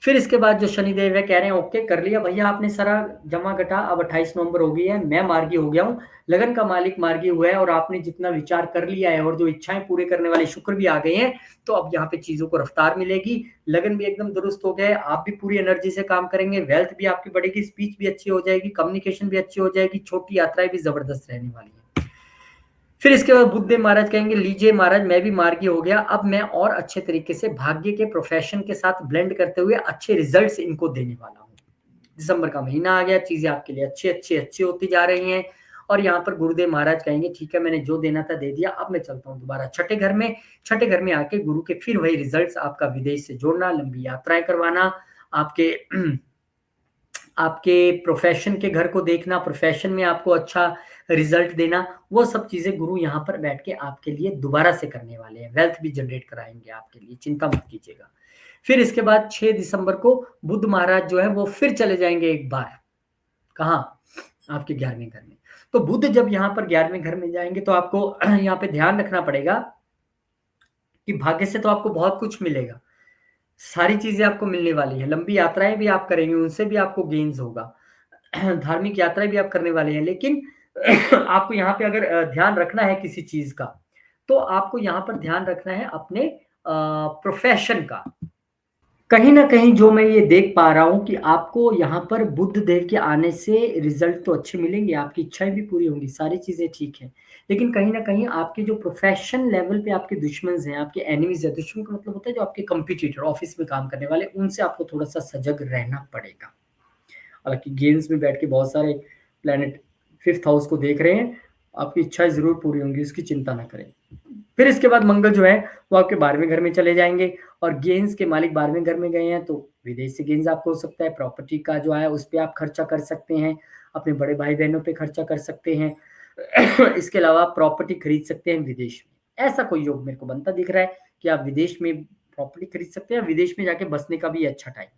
Speaker 1: फिर इसके बाद जो शनिदेव है कह रहे हैं ओके कर लिया भैया आपने सारा जमा-घटा, अब 28 नवंबर हो गई है, मैं मार्गी हो गया हूँ, लगन का मालिक मार्गी हुआ है और आपने जितना विचार कर लिया है और जो इच्छाएँ पूरे करने वाले शुक्र भी आ गए हैं, तो अब यहाँ पे चीज़ों को रफ्तार मिलेगी, लगन भी एकदम दुरुस्त हो गया है, आप भी पूरी एनर्जी से काम करेंगे, वेल्थ भी आपकी बढ़ेगी, स्पीच भी अच्छी हो जाएगी, कम्युनिकेशन भी अच्छी हो जाएगी, छोटी यात्राएँ भी ज़बरदस्त रहने वाली हैं। फिर इसके बाद बुद्धदेव महाराज कहेंगे लीजिए महाराज मैं भी मार्गी हो गया, अब मैं और अच्छे तरीके से भाग्य के प्रोफेशन के साथ ब्लेंड करते हुए अच्छे रिजल्ट्स इनको देने वाला हूँ। दिसंबर का महीना आ गया, चीजें आपके लिए अच्छी होती जा रही हैं और यहाँ पर गुरुदेव महाराज कहेंगे ठीक है मैंने जो देना था दे दिया, अब मैं चलता हूँ दोबारा छठे घर में आके गुरु के फिर वही रिजल्ट्स, आपका विदेश से जोड़ना, लंबी यात्राएं करवाना, आपके आपके प्रोफेशन के घर को देखना, प्रोफेशन में आपको अच्छा रिजल्ट देना, वो सब चीज़ें गुरु यहाँ पर बैठ के आपके लिए दोबारा से करने वाले हैं। वेल्थ भी जनरेट कराएँगे आपके लिए, चिंता मत कीजिएगा। फिर इसके बाद 6 दिसंबर को बुध महाराज जो है वो फिर चले जाएँगे एक बार। कहाँ? आपके 11वें घर में। तो बुध जब यहाँ पर 11वें घर में जाएँगे तो आपको यहाँ पे ध्यान रखना पड़ेगा कि भाग्य से तो आपको बहुत कुछ मिलेगा। सारी चीज़ें आपको मिलने वाली हैं, लंबी यात्राएँ भी आप करेंगे, उनसे भी आपको गेन्स होगा। धार्मिक यात्राएँ भी आप करने वाले हैं, लेकिन आपको यहाँ पे अगर ध्यान रखना है किसी चीज़ का, तो आपको यहाँ पर ध्यान रखना है अपने प्रोफ़ेशन का। कहीं न कहीं जो मैं ये देख पा रहा हूँ कि आपको यहाँ पर बुध देव के आने से रिज़ल्ट तो अच्छे मिलेंगे, आपकी इच्छाएँ भी पूरी होंगी, सारी चीज़ें ठीक हैं। लेकिन कहीं न कहीं आपके जो प्रोफ़ेशन लेवल पे आपके दुश्मन्स हैं, आपके एनिमीज़ हैं, दुश्मन का मतलब होता है जो आपके कॉम्पिटिटर ऑफ़िस में काम करने वाले, उनसे आपको थोड़ा-सा सजग रहना पड़ेगा। हालाँकि गेम्स में बैठ के बहुत सारे प्लैनेट 5th हाउस को देख रहे हैं, आपकी इच्छाएँ ज़रूर पूरी होंगी, इसकी चिंता ना करें। फिर इसके बाद मंगल जो है, वो आपके 12वें घर में चले जाएँगे और गेंस के मालिक 12वें घर में गए हैं, तो विदेश से गेंस आपको हो सकता है, प्रॉपर्टी का जो है, उस पे आप खर्चा कर सकते हैं, अपने बड़े भाई-बहनों पे खर्चा कर सकते हैं। इसके अलावा आप प्रॉपर्टी खरीद सकते हैं विदेश में। ऐसा कोई योग मेरे को बनता दिख रहा है कि आप विदेश में प्रॉपर्टी खरीद सकते हैं, विदेश में जाके बसने का भी अच्छा टाइम है।